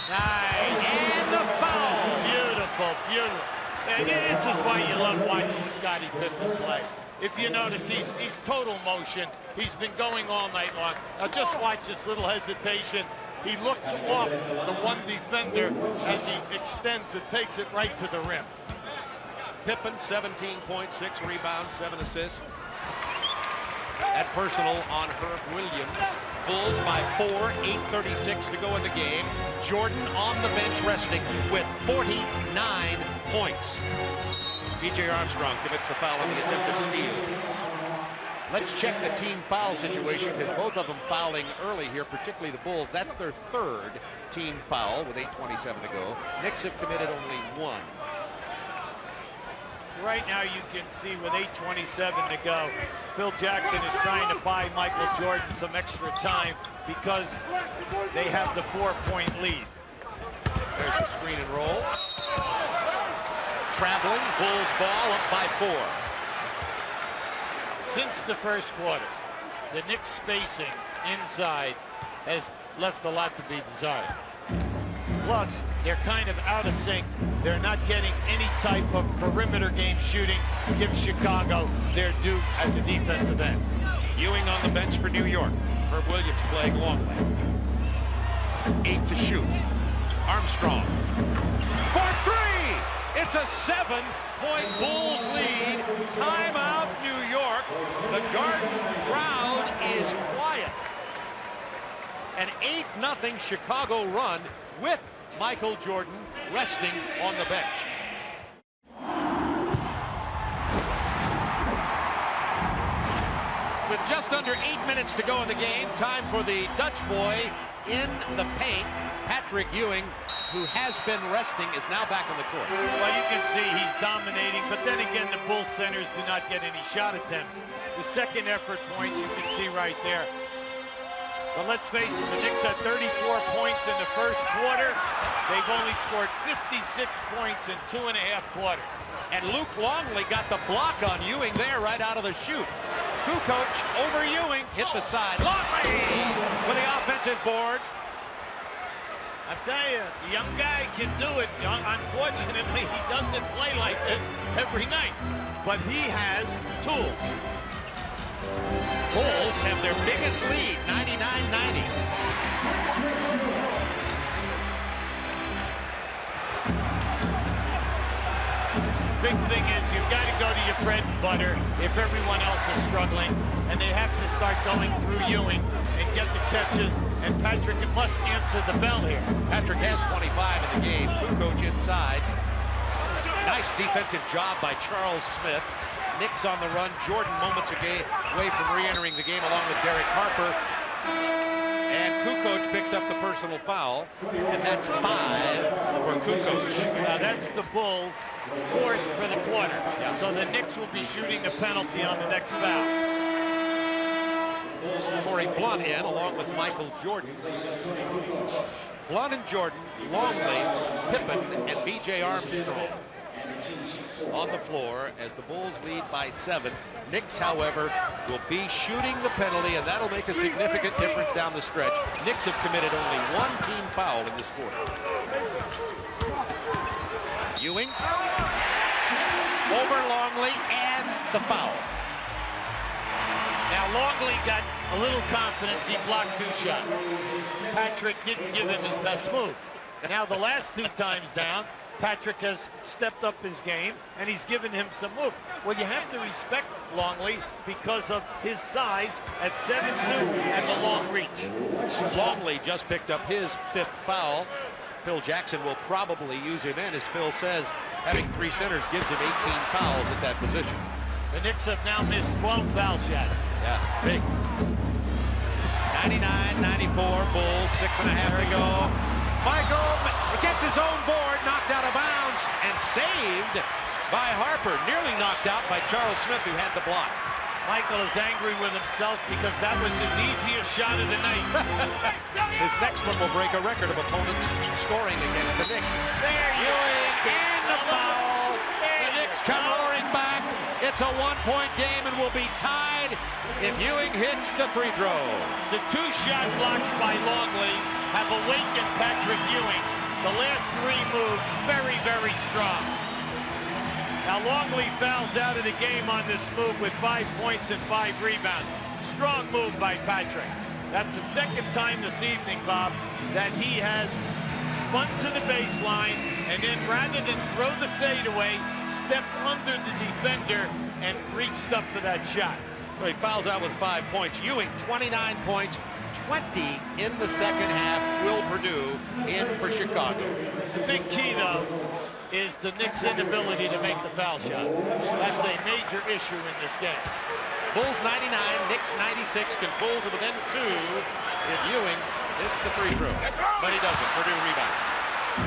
Nice. And the foul. Beautiful, beautiful. And this is why you love watching Scottie Pippen play. If you notice, he's total motion. He's been going all night long. Now just watch this little hesitation. He looks off the one defender as he extends and takes it right to the rim. Pippen, 17 points, 6 rebounds, 7 assists. That personal on Herb Williams. Bulls by 4, 8:36 to go in the game. Jordan on the bench resting with 49 points. B.J. Armstrong commits the foul on the attempted steal. Let's check the team foul situation, because both of them fouling early here, particularly the Bulls. That's their 3rd team foul with 8:27 to go. Knicks have committed only 1. Right now you can see with 8:27 to go, Phil Jackson is trying to buy Michael Jordan some extra time because they have the 4-point lead. There's the screen and roll. Traveling, Bulls ball up by 4. Since the first quarter, the Knicks spacing inside has left a lot to be desired. Plus, they're kind of out of sync. They're not getting any type of perimeter game shooting. Give Chicago their due at the defensive end. Ewing on the bench for New York. Herb Williams playing Longley. 8 to shoot. Armstrong for 3. It's a 7-point Bulls lead. Timeout, New York. The Garden crowd is quiet. An 8-0 Chicago run with Michael Jordan resting on the bench. With just under 8 minutes to go in the game, time for the Dutch boy in the paint. Patrick Ewing, who has been resting, is now back on the court. Well, you can see he's dominating, but then again, the Bulls centers do not get any shot attempts. The second effort points you can see right there. But let's face it, the Knicks had 34 points in the first quarter. They've only scored 56 points in 2.5 quarters. And Luke Longley got the block on Ewing there right out of the chute. Kukoc over Ewing, hit the side. Longley with the offensive board. I'm telling you, the young guy can do it. Unfortunately, he doesn't play like this every night. But he has tools. Bulls have their biggest lead, 99-90. Big thing is you've got to go to your bread and butter if everyone else is struggling, and they have to start going through Ewing and get the catches, and Patrick must answer the bell here. Patrick has 25 in the game. Kukoc inside. Nice defensive job by Charles Smith. Knicks on the run. Jordan moments away from re-entering the game along with Derek Harper. And Kukoc picks up the personal foul. And that's 5 for Kukoc. Now that's the Bulls forced for the quarter. Yeah. So the Knicks will be shooting the penalty on the next foul. Corey Blunt in along with Michael Jordan. Blunt and Jordan, Longley, Pippen, and B.J. Armstrong on the floor as the Bulls lead by 7. Knicks, however, will be shooting the penalty, and that'll make a significant difference down the stretch. Knicks have committed only 1 team foul in this quarter. Ewing over Longley and the foul. Now Longley got a little confidence. He blocked 2 shots. Patrick didn't give him his best moves. Now the last 2 times down, Patrick has stepped up his game, and he's given him some moves. Well, you have to respect Longley because of his size at 7'2" and the long reach. Longley just picked up his 5th foul. Phil Jackson will probably use him in. As Phil says, having 3 centers gives him 18 fouls at that position. The Knicks have now missed 12 foul shots. Yeah, big. 99-94 Bulls, 6.5 to go. Michael gets his own board, knocked out of bounds, and saved by Harper. Nearly knocked out by Charles Smith, who had the block. Michael is angry with himself because that was his easiest shot of the night. His next one will break a record of opponents scoring against the Knicks. There Ewing and the foul. The Knicks come roaring back. It's a 1-point game and will be tied if Ewing hits the free throw. The 2 shot blocks by Longley have awakened Patrick Ewing. The last 3 moves very, very strong. Now Longley fouls out of the game on this move with 5 points and 5 rebounds. Strong move by Patrick. That's the 2nd time this evening, Bob, that he has spun to the baseline and then rather than throw the fadeaway, stepped under the defender and reached up for that shot. So he fouls out with 5 points. Ewing, 29 points, 20 in the second half. Will Purdue in for Chicago. The big key, though, is the Knicks' inability to make the foul shots. That's a major issue in this game. Bulls 99, Knicks 96, can pull to within 2 if Ewing hits the free throw. But he doesn't. Purdue rebound.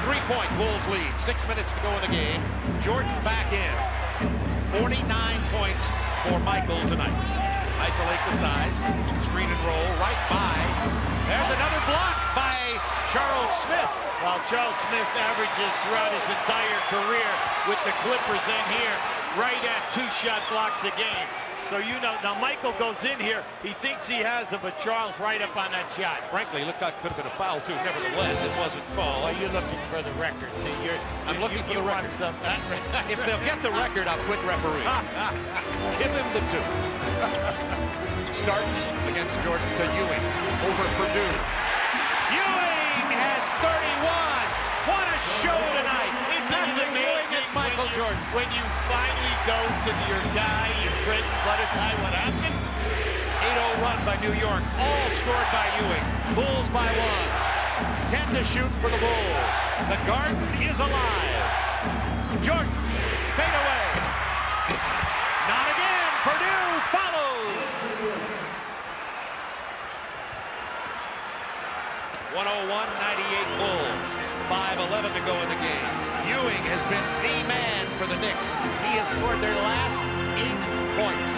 3-point Bulls lead. 6 minutes to go in the game. Jordan back in. 49 points for Michael tonight. Isolate the side. Screen and roll right by. There's another block by Charles Smith. Well, Charles Smith averages throughout his entire career with the Clippers in here right at 2 shot blocks a game. So you know, now Michael goes in here, he thinks he has it, but Charles right up on that shot. Frankly, it looked like it could have been a foul too. Nevertheless, it wasn't called. Well, you're looking for the record. See, I'm looking for the record. If they'll get the record, I'll quit refereeing. Give him the 2. Starks against Jordan to Ewing over Purdue. Ewing has 31. What a show tonight. Isn't it amazing Michael Jordan. When you finally go to your guy, your bread and butter guy, what happens? 8-0 run by New York, all scored by Ewing. Bulls by 1. 10 to shoot for the Bulls. The Garden is alive. Jordan, fade away. Not again. Purdue follows. 101-98 Bulls. 5:11 to go in the game. Ewing has been the man for the Knicks. He has scored their last 8 points.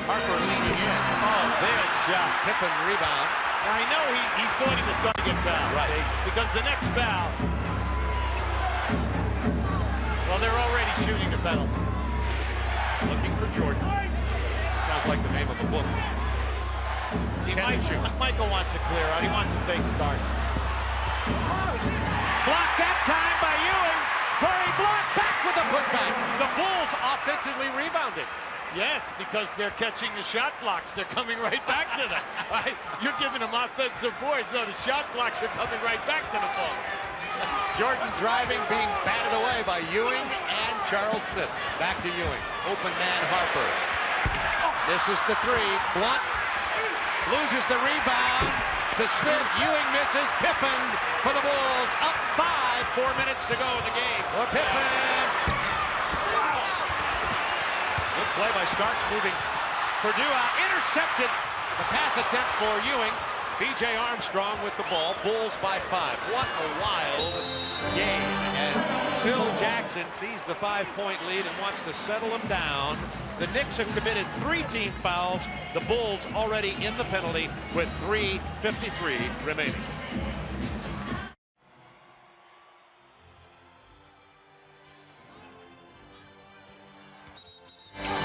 Harper leading in. Oh, big shot. Pippen rebound. Now, I know he thought he was going to get fouled. Right. Because the next foul, well, they're already shooting the penalty. Looking for Jordan. Sounds like the name of a book. Michael wants to clear out. He wants to take Starks. Blocked that time by Ewing. Curry blocked back with a putback. The Bulls offensively rebounded. Yes, because they're catching the shot blocks. They're coming right back to them. Right? You're giving them offensive boards. No, the shot blocks are coming right back to the Bulls. Jordan driving, being batted away by Ewing and Charles Smith. Back to Ewing. Open man Harper. This is the 3. Blunt loses the rebound to Smith. Ewing misses. Pippen for the Bulls. Up 5. 4 minutes to go in the game. For Pippen. Good play by Starks, moving Purdue out. Intercepted the pass attempt for Ewing. B.J. Armstrong with the ball. Bulls by 5. What a wild game. And Phil Jackson sees the 5-point lead and wants to settle them down. The Knicks have committed 3 team fouls. The Bulls already in the penalty with 3:53 remaining.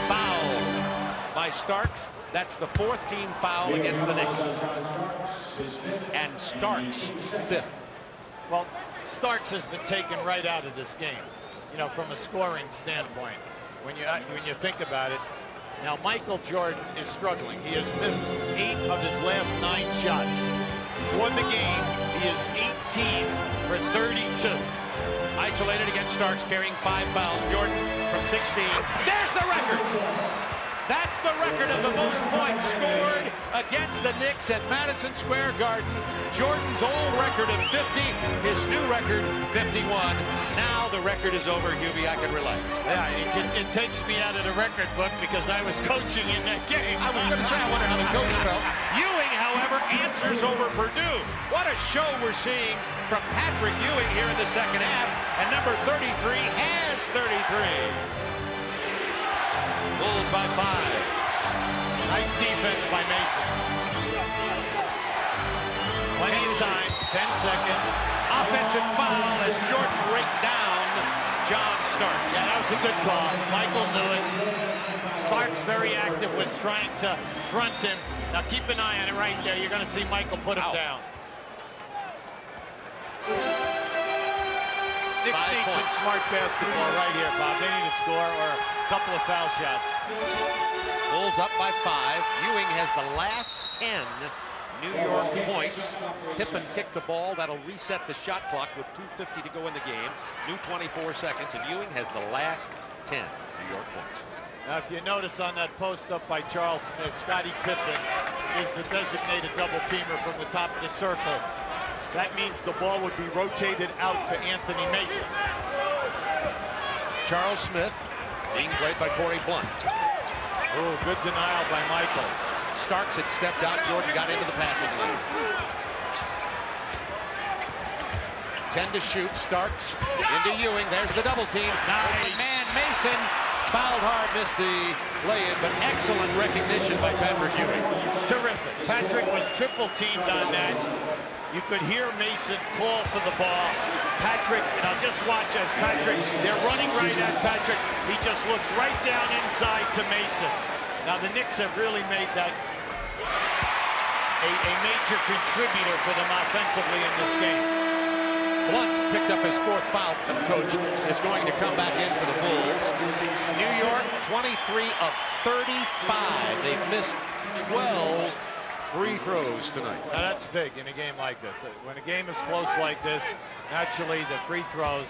Foul by Starks. That's the 4th team foul against the Knicks. And Starks 5th. Well, Starks has been taken right out of this game, you know, from a scoring standpoint. When you think about it, now Michael Jordan is struggling. He has missed 8 of his last 9 shots. For the game, he is 18 for 32. Isolated against Starks, carrying 5 fouls. Jordan from 16. There's the record. That's the record of the most points scored against the Knicks at Madison Square Garden. Jordan's old record of 50, his new record 51. Now the record is over, Hubie. I can relax. Yeah, it takes me out of the record book because I was coaching in that game. I was going to say, I wonder how the coach felt. Ewing, however, answers over Purdue. What a show we're seeing from Patrick Ewing here in the second half. And number 33 has 33. Bulls by 5. Nice defense by Mason. Plenty of time, 10 seconds. Offensive foul as Jordan raked down John Starks. Yeah, that was a good call. Michael knew it. Starks, very active, was trying to front him. Now keep an eye on it right there. You're going to see Michael put him down. Knicks need some smart basketball right here, Bob. They need a score or a couple of foul shots. Bulls up by 5. Ewing has the last 10 New York points. Pippen kicked the ball. That'll reset the shot clock with 2:50 to go in the game. New 24 seconds, and Ewing has the last 10 New York points. Now, if you notice on that post up by Charles Smith, Scottie Pippen is the designated double-teamer from the top of the circle. That means the ball would be rotated out to Anthony Mason. Charles Smith being played by Corey Blunt. Oh, good denial by Michael. Starks had stepped out. Jordan got into the passing lane. 10 to shoot. Starks into Ewing. There's the double team. Nice. Man, Mason fouled hard, missed the lay-in, but excellent recognition by Patrick Ewing. Terrific. Patrick was triple teamed on that. You could hear Mason call for the ball. Patrick, now just watch as Patrick, they're running right at Patrick. He just looks right down inside to Mason. Now the Knicks have really made that a major contributor for them offensively in this game. Blunt picked up his 4th foul, and the coach is going to come back in for the Bulls. New York, 23 of 35. They've missed 12 free throws tonight. Now that's big in a game like this. When a game is close like this, naturally the free throws,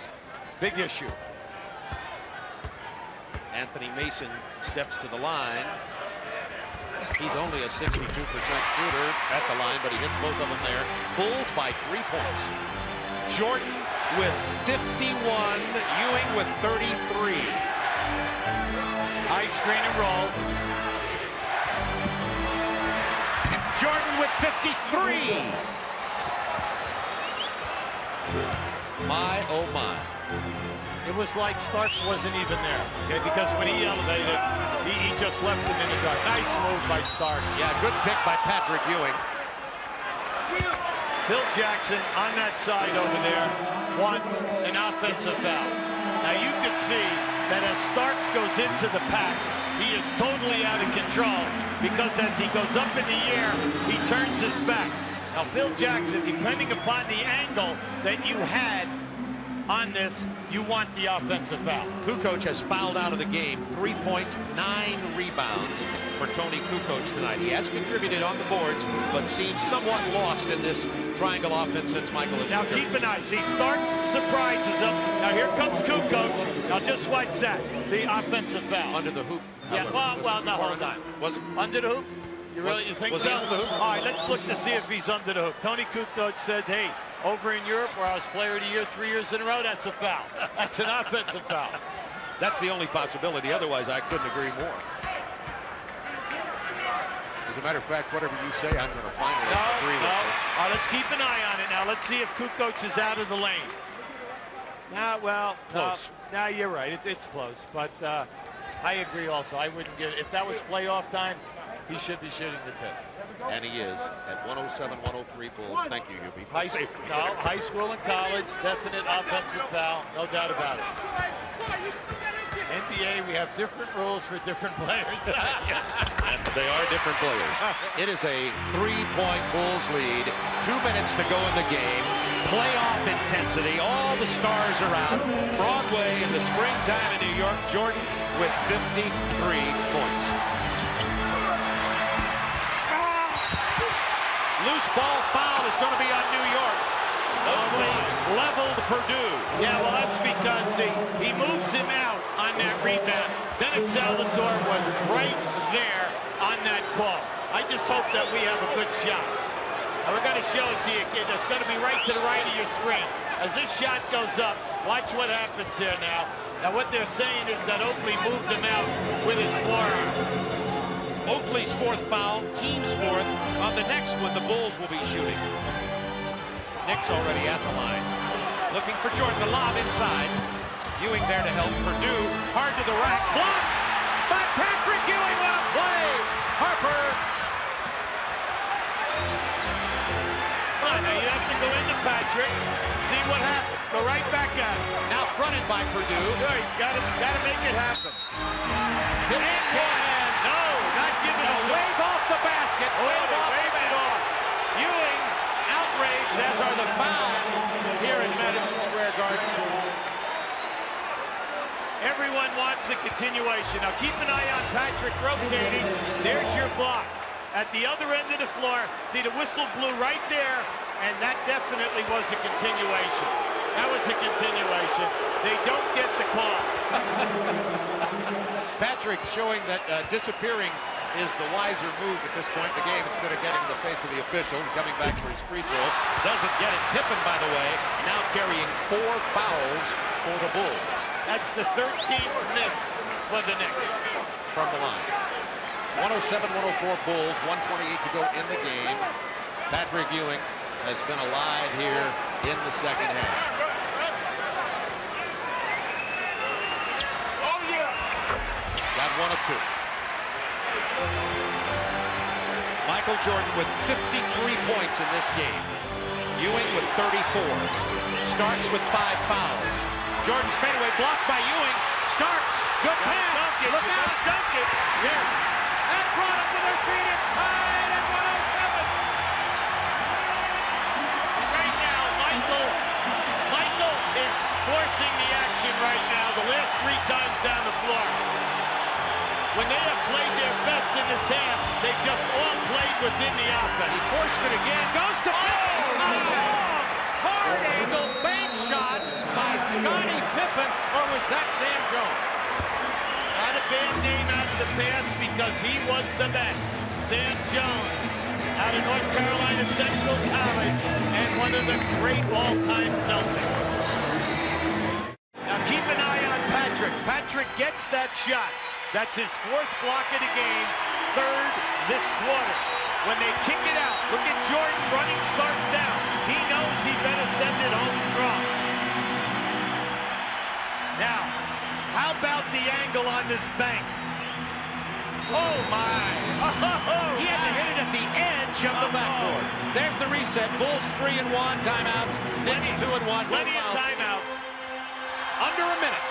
big issue. Anthony Mason steps to the line. He's only a 62% shooter at the line, but he hits both of them there. Bulls by 3 points. Jordan with 51, Ewing with 33. High screen and roll. Jordan with 53. My, oh my. It was like Starks wasn't even there, okay? Because when he elevated, he just left him in the dark. Nice move by Starks. Yeah, good pick by Patrick Ewing. Phil Jackson on that side over there wants an offensive foul. Now you can see that as Starks goes into the pack, he is totally out of control because as he goes up in the air, he turns his back. Now Phil Jackson, depending upon the angle that you had on this, you want the offensive foul. Kukoc has fouled out of the game. 3 points, 9 rebounds for Tony Kukoc tonight. He has contributed on the boards, but seems somewhat lost in this triangle offense since Michael has Now keep an eye. See, Starks surprises him. Now here comes Kukoc. Now just watch that. The offensive foul. under the hoop. Yeah, well, now hold on. Was it? Under the hoop? You think was so? he under the hoop? All right, let's look to see if he's under the hoop. Tony Kukoc said, hey, over in Europe where I was player of the year 3 years in a row, that's a foul. That's an offensive foul. That's the only possibility. Otherwise, I couldn't agree more. As a matter of fact, whatever you say, I'm going to finally agree with you. All right, let's keep an eye on it now. Let's see if Kukoc is out of the lane. Now, well, Close. now you're right. It's close, but I agree also. I wouldn't give it. If that was playoff time, he should be shooting the tip. And he is at 107-103 Bulls. Thank you, Hubie. High school and college, definite offensive foul, no doubt about it. NBA, we have different rules for different players. And they are different players. It is a 3-point Bulls lead. 2 minutes to go in the game. Playoff intensity. All the stars are out. Broadway in the springtime in New York. Jordan with 53 points. Loose ball foul is going to be on New York. Oakley leveled Purdue. Yeah, well, that's because he moves him out on that rebound. Bennett Salvatore was right there on that call. I just hope that we have a good shot. And we're going to show it to you, kid. It's going to be right to the right of your screen. As this shot goes up, watch what happens here now. Now what they're saying is that Oakley moved him out with his forearm. Oakley's fourth foul, team's fourth. On the next one, the Bulls will be shooting. Nick's already at the line. Looking for Jordan, the lob inside. Ewing there to help Purdue. Hard to the rack, blocked by Patrick Ewing. What a play! Harper. Come on, now you have to go into Patrick, see what happens. Go right back at him. Now fronted by Purdue. Sure, he's got to make it happen. And one. No, not giving A it. wave off the basket. Wave off the Wave it basket. off. Ewing outraged, as are the fans here in Madison Square Garden. Everyone wants the continuation. Now keep an eye on Patrick rotating. There's your block. At the other end of the floor, see the whistle blew right there, and that definitely was a continuation. That was a continuation. They don't get the call. Patrick showing that disappearing is the wiser move at this point in the game instead of getting in the face of the official and coming back for his free throw. Doesn't get it. Pippen, by the way, now carrying 4 fouls for the Bulls. That's the 13th miss for the Knicks. From the line. 107-104 Bulls, 128 to go in the game. Patrick Ewing has been alive here in the second half. Oh, yeah. Got 1 of 2. Michael Jordan with 53 points in this game. Ewing with 34. Starks with 5 fouls. Jordan's fadeaway blocked by Ewing. Starks, good pass. Look out. Dunk it. Yes. And brought up to their feet. It's tied at 107. Right now, Michael is forcing the action right now. The last 3 times down the floor. When they have played their best in this half, they've just all played within the offense. He forced it again. Goes to hard angle bank shot by Scottie Pippen, or was that Sam Jones? Not a bad name out of the past because he was the best. Sam Jones, out of North Carolina Central College, and one of the great all-time Celtics. Now keep an eye on Patrick. Patrick gets that shot. That's his 4th block of the game, 3rd this quarter. When they kick it out, look at Jordan running Starks down. He knows he better send it home strong. Now, how about the angle on this bank? Oh, my. Oh, He had to hit it at the edge of the backboard. There's the reset. Bulls 3-1, timeouts. Knicks 2-1. Plenty of timeouts. Under a minute.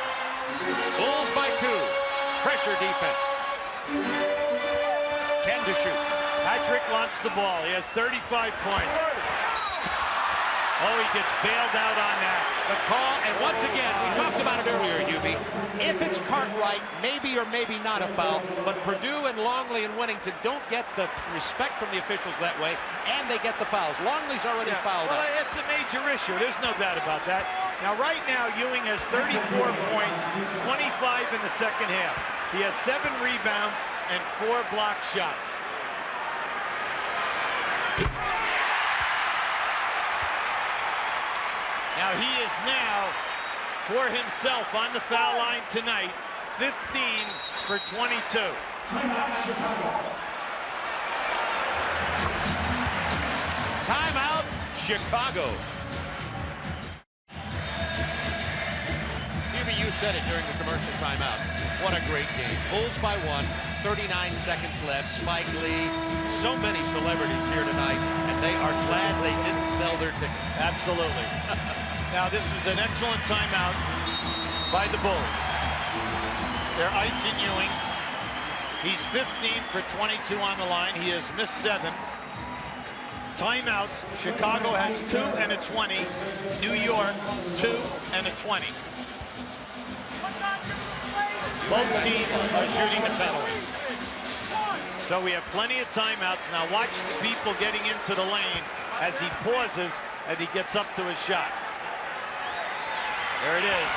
Bulls by 2. Pressure defense. 10 to shoot. Patrick wants the ball. He has 35 points. Oh, he gets bailed out on that. The call, and once again, we talked about it earlier, Hubie. If it's Cartwright, maybe or maybe not a foul, but Purdue and Longley and Winnington don't get the respect from the officials that way, and they get the fouls. Longley's already fouled well, out. it's a major issue. There's no doubt about that. Now, right now, Ewing has 34 points, 25 in the second half. He has 7 rebounds and 4 block shots. Now he is now, for himself on the foul line tonight, 15 for 22. Timeout, Chicago. Hubie, you said it during the commercial timeout. What a great game. Bulls by 1, 39 seconds left. Spike Lee, so many celebrities here tonight, and they are glad they didn't sell their tickets. Absolutely. Now this was an excellent timeout by the Bulls. They're icing Ewing. He's 15 for 22 on the line. He has missed 7. Timeouts. Chicago has 2 and a 20. New York, 2 and a 20. Both teams are shooting the penalty. So we have plenty of timeouts. Now watch the people getting into the lane as he pauses and he gets up to his shot. There it is.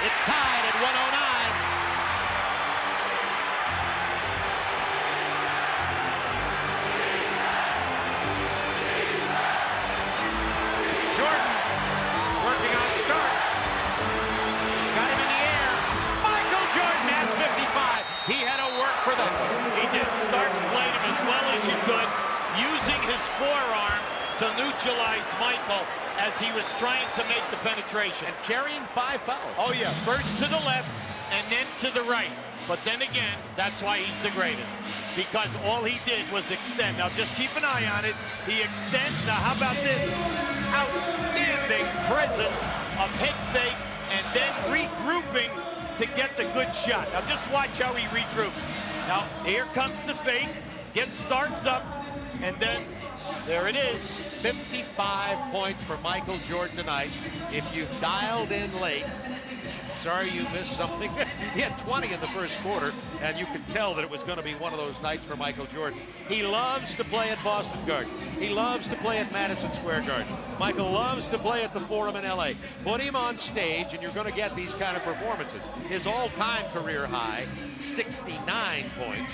It's tied at 109. forearm to neutralize Michael as he was trying to make the penetration. And carrying 5 fouls. Oh, yeah. First to the left and then to the right. But then again, that's why he's the greatest. Because all he did was extend. Now, just keep an eye on it. He extends. Now, how about this? Outstanding presence of head fake and then regrouping to get the good shot. Now, just watch how he regroups. Now, here comes the fake. Gets Starks up. And then, there it is. 55 points for Michael Jordan tonight. If you dialed in late, sorry you missed something. He had 20 in the first quarter, and you could tell that it was going to be one of those nights for Michael Jordan. He loves to play at Boston Garden. He loves to play at Madison Square Garden. Michael loves to play at the Forum in LA. Put him on stage, and you're going to get these kind of performances. His all-time career high, 69 points.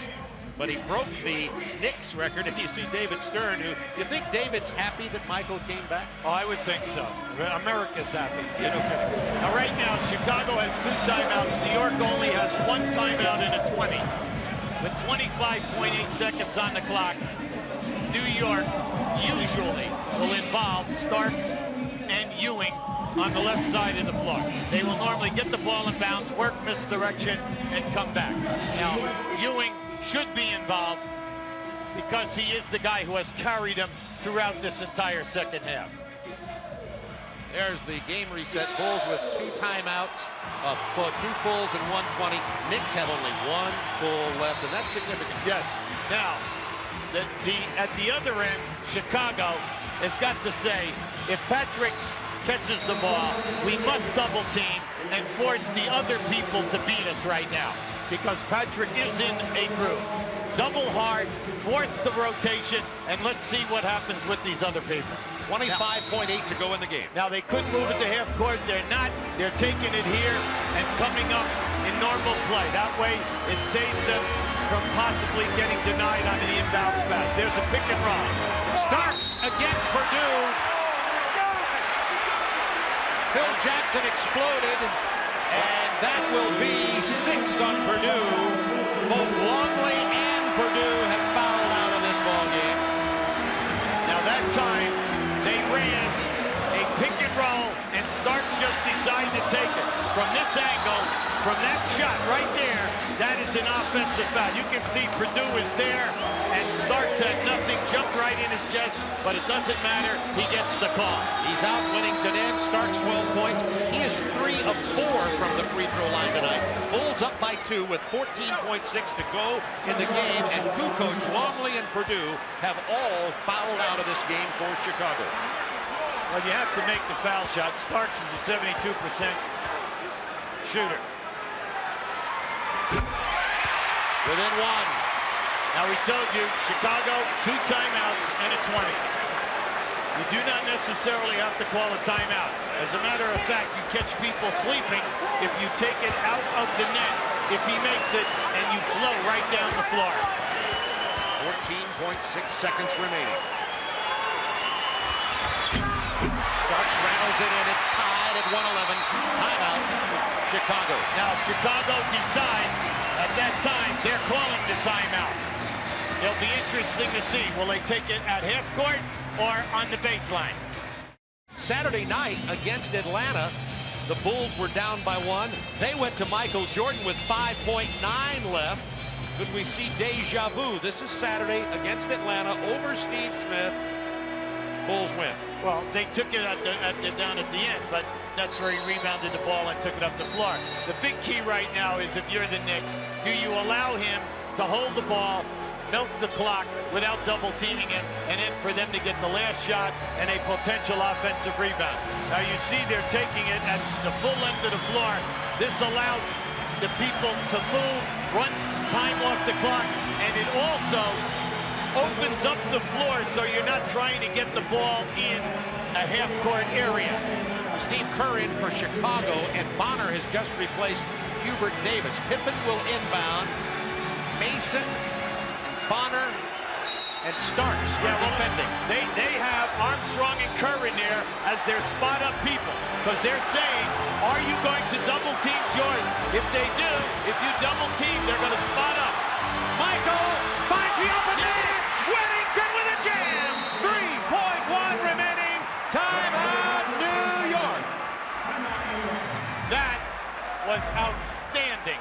But he broke the Knicks record. If you see David Stern, who, you think David's happy that Michael came back? Oh, I would think so. America's happy. You know, kidding. Now, right now, Chicago has 2 timeouts. New York only has 1 timeout in a 20. With 25.8 seconds on the clock, New York usually will involve Starks and Ewing on the left side of the floor. They will normally get the ball in bounds, work misdirection, and come back. Now, Ewing should be involved because he is the guy who has carried him throughout this entire second half. There's the game reset. Bulls with 2 timeouts, 2 fulls and 1:20. Knicks have only 1 full left, and that's significant. Yes. Now, at the other end, Chicago has got to say, if Patrick catches the ball, we must double team and force the other people to beat us right now, because Patrick is in a groove. Double hard, force the rotation, and let's see what happens with these other people. 25.8 to go in the game. Now, they couldn't move it to half court. They're not. They're taking it here and coming up in normal play. That way, it saves them from possibly getting denied on the inbounds pass. There's a pick and roll. Starks against Purdue. Phil Jackson exploded, and that will be 6 on Purdue. Both Longley and Purdue have fouled out of this ball game. Now, that time, they ran a pick and roll, and Starks just decided to take it. From this angle, from that shot right there, that is an offensive foul. You can see Purdue is there, and Starks had nothing, jumped right in his chest, but it doesn't matter. He gets the call. He's out Winnington in. Starks 12 points. He is 3 of 4 from the free throw line tonight. Bulls up by 2 with 14.6 to go in the game, and Kukoc, Longley, and Purdue have all fouled out of this game for Chicago. Well, you have to make the foul shot. Starks is a 72% shooter. Within 1. Now, we told you, Chicago, 2 timeouts and a 20. You do not necessarily have to call a timeout. As a matter of fact, you catch people sleeping if you take it out of the net, if he makes it, and you flow right down the floor. 14.6 seconds remaining. Starks rattles it in. It's tied at 111. Timeout, Chicago. Now, Chicago decides at that time they're calling the timeout. It'll be interesting to see. Will they take it at half court or on the baseline? Saturday night against Atlanta, the Bulls were down by 1. They went to Michael Jordan with 5.9 left. Could we see deja vu? This is Saturday against Atlanta over Steve Smith. Bulls win. Well, they took it down at the end, but that's where he rebounded the ball and took it up the floor. The big key right now is, if you're the Knicks, do you allow him to hold the ball, milk the clock without double teaming him, and then for them to get the last shot and a potential offensive rebound? Now, you see they're taking it at the full end of the floor. This allows the people to move, run time off the clock, and it also opens up the floor so you're not trying to get the ball in a half-court area. Steve Kerr in for Chicago, and Bonner has just replaced Hubert Davis. Pippen will inbound. Mason, Bonner, and Starks are defending. They have Armstrong and Kerr in there as their spot-up people, because they're saying, are you going to double-team Jordan? If they do, if you double-team, they're going to spot up. Michael finds the open man. Winnington with a jam. was outstanding.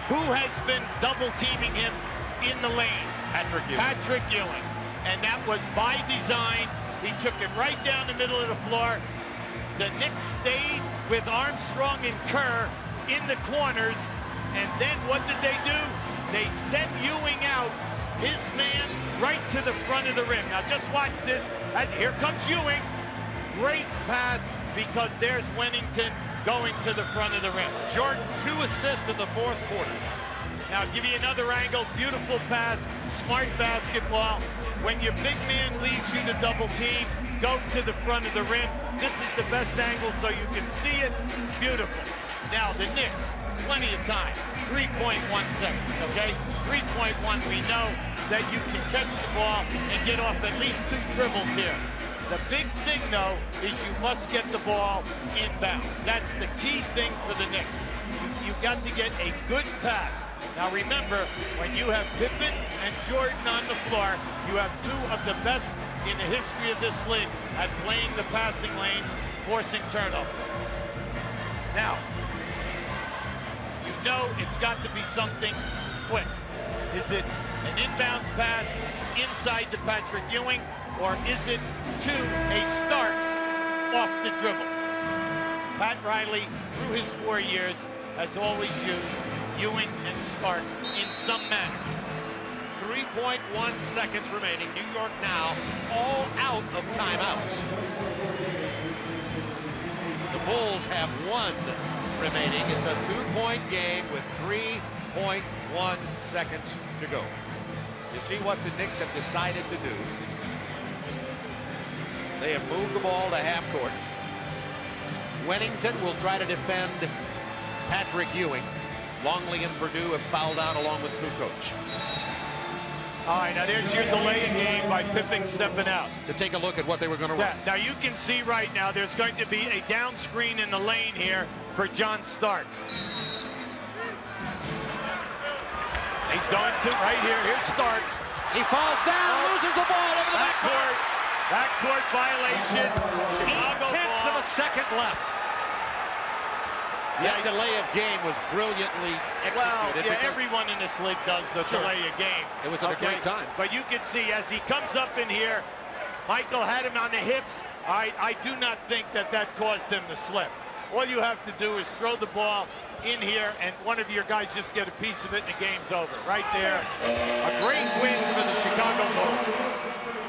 Who has been double teaming him in the lane? Patrick Ewing. And that was by design. He took it right down the middle of the floor. The Knicks stayed with Armstrong and Kerr in the corners. And then what did they do? They sent Ewing out, his man, right to the front of the rim. Now just watch this. Here comes Ewing. Great pass, because there's Wennington going to the front of the rim. Jordan, 2 assists in the fourth quarter. Now give you another angle. Beautiful pass, smart basketball. When your big man leads you to double team, go to the front of the rim. This is the best angle so you can see it. Beautiful. Now the Knicks, plenty of time. 3.1 seconds, okay? 3.1, we know that you can catch the ball and get off at least 2 dribbles here. The big thing, though, is you must get the ball inbound. That's the key thing for the Knicks. You've got to get a good pass. Now remember, when you have Pippen and Jordan on the floor, you have 2 of the best in the history of this league at playing the passing lanes, forcing turnover. Now, you know it's got to be something quick. Is it an inbound pass inside to Patrick Ewing, or is it to a Starks off the dribble? Pat Riley, through his 4 years, has always used Ewing and Starks in some manner. 3.1 seconds remaining. New York now all out of timeouts. The Bulls have 1 remaining. It's a 2-point game with 3.1 seconds to go. You see what the Knicks have decided to do. They have moved the ball to half court. Wennington will try to defend Patrick Ewing. Longley and Purdue have fouled out along with Kukoc. All right, now there's your delay in game by Pippen stepping out. To take a look at what they were going to run. Now you can see right now there's going to be a down screen in the lane here for John Starks. He's going to right here. Here's Starks. He falls down, loses the ball over the backcourt. Backcourt violation. Chicago 0.8 of a second left. That delay of game was brilliantly executed. Well, yeah, everyone in this league does the delay of game. It was at a great time. But you can see as he comes up in here, Michael had him on the hips. I do not think that caused him to slip. All you have to do is throw the ball in here, and one of your guys just get a piece of it, and the game's over. Right there. A great win for the Chicago Bulls.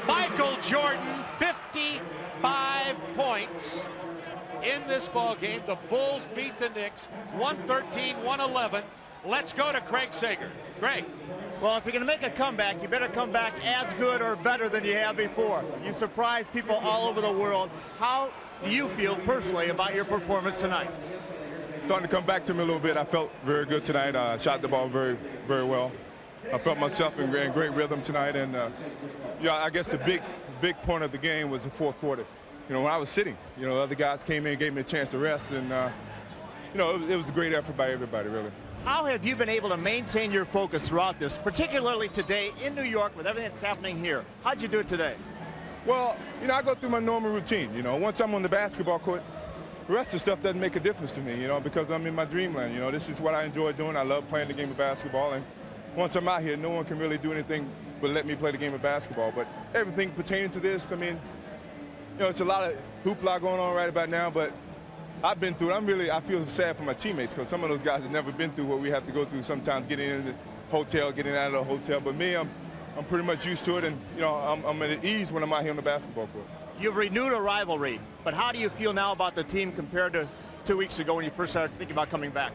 Michael Jordan, 55 points in this ball game. The Bulls beat the Knicks 113-111. Let's go to Craig Sager. Craig. Well, if you're going to make a comeback, you better come back as good or better than you have before. You surprised people all over the world. How do you feel personally about your performance tonight? Starting to come back to me a little bit. I felt very good tonight. I shot the ball very, very well. I felt myself in great rhythm tonight. And, yeah, I guess the big point of the game was the fourth quarter. You know, when I was sitting, you know, other guys came in, gave me a chance to rest, and, you know, it was a great effort by everybody, really. How have you been able to maintain your focus throughout this, particularly today in New York with everything that's happening here? How'd you do it today? Well, you know, I go through my normal routine. You know, once I'm on the basketball court, the rest of the stuff doesn't make a difference to me, you know, because I'm in my dreamland. You know, this is what I enjoy doing. I love playing the game of basketball, and once I'm out here, no one can really do anything but let me play the game of basketball. But everything pertaining to this, I mean, you know, it's a lot of hoopla going on right about now, but I've been through it. I feel sad for my teammates because some of those guys have never been through what we have to go through sometimes, getting in the hotel, getting out of the hotel. But me, I'm pretty much used to it, and, you know, I'm at ease when I'm out here on the basketball court. You've renewed a rivalry, but how do you feel now about the team compared to 2 weeks ago when you first started thinking about coming back?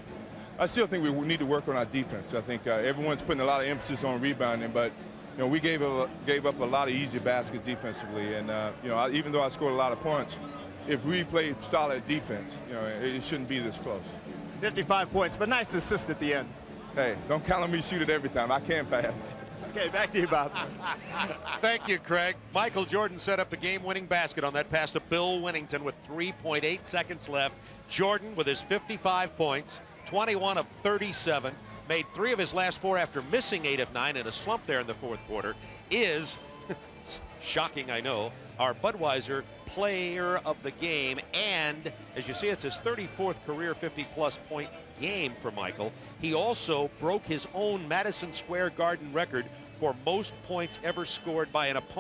I still think we need to work on our defense. I think everyone's putting a lot of emphasis on rebounding, but, you know, we gave up a lot of easy baskets defensively, and you know, even though I scored a lot of points, if we played solid defense, you know, it shouldn't be this close. 55 points, but nice assist at the end. Hey, don't count on me to shoot it every time. I can't pass. Okay, back to you, Bob. Thank you, Craig. Michael Jordan set up the game-winning basket on that pass to Bill Wennington with 3.8 seconds left. Jordan, with his 55 points, 21 of 37, made 3 of his last 4 after missing 8 of 9 in a slump there in the fourth quarter, is shocking, I know, our Budweiser Player of the Game. And as you see, it's his 34th career 50-plus point game for Michael. He also broke his own Madison Square Garden record for most points ever scored by an opponent.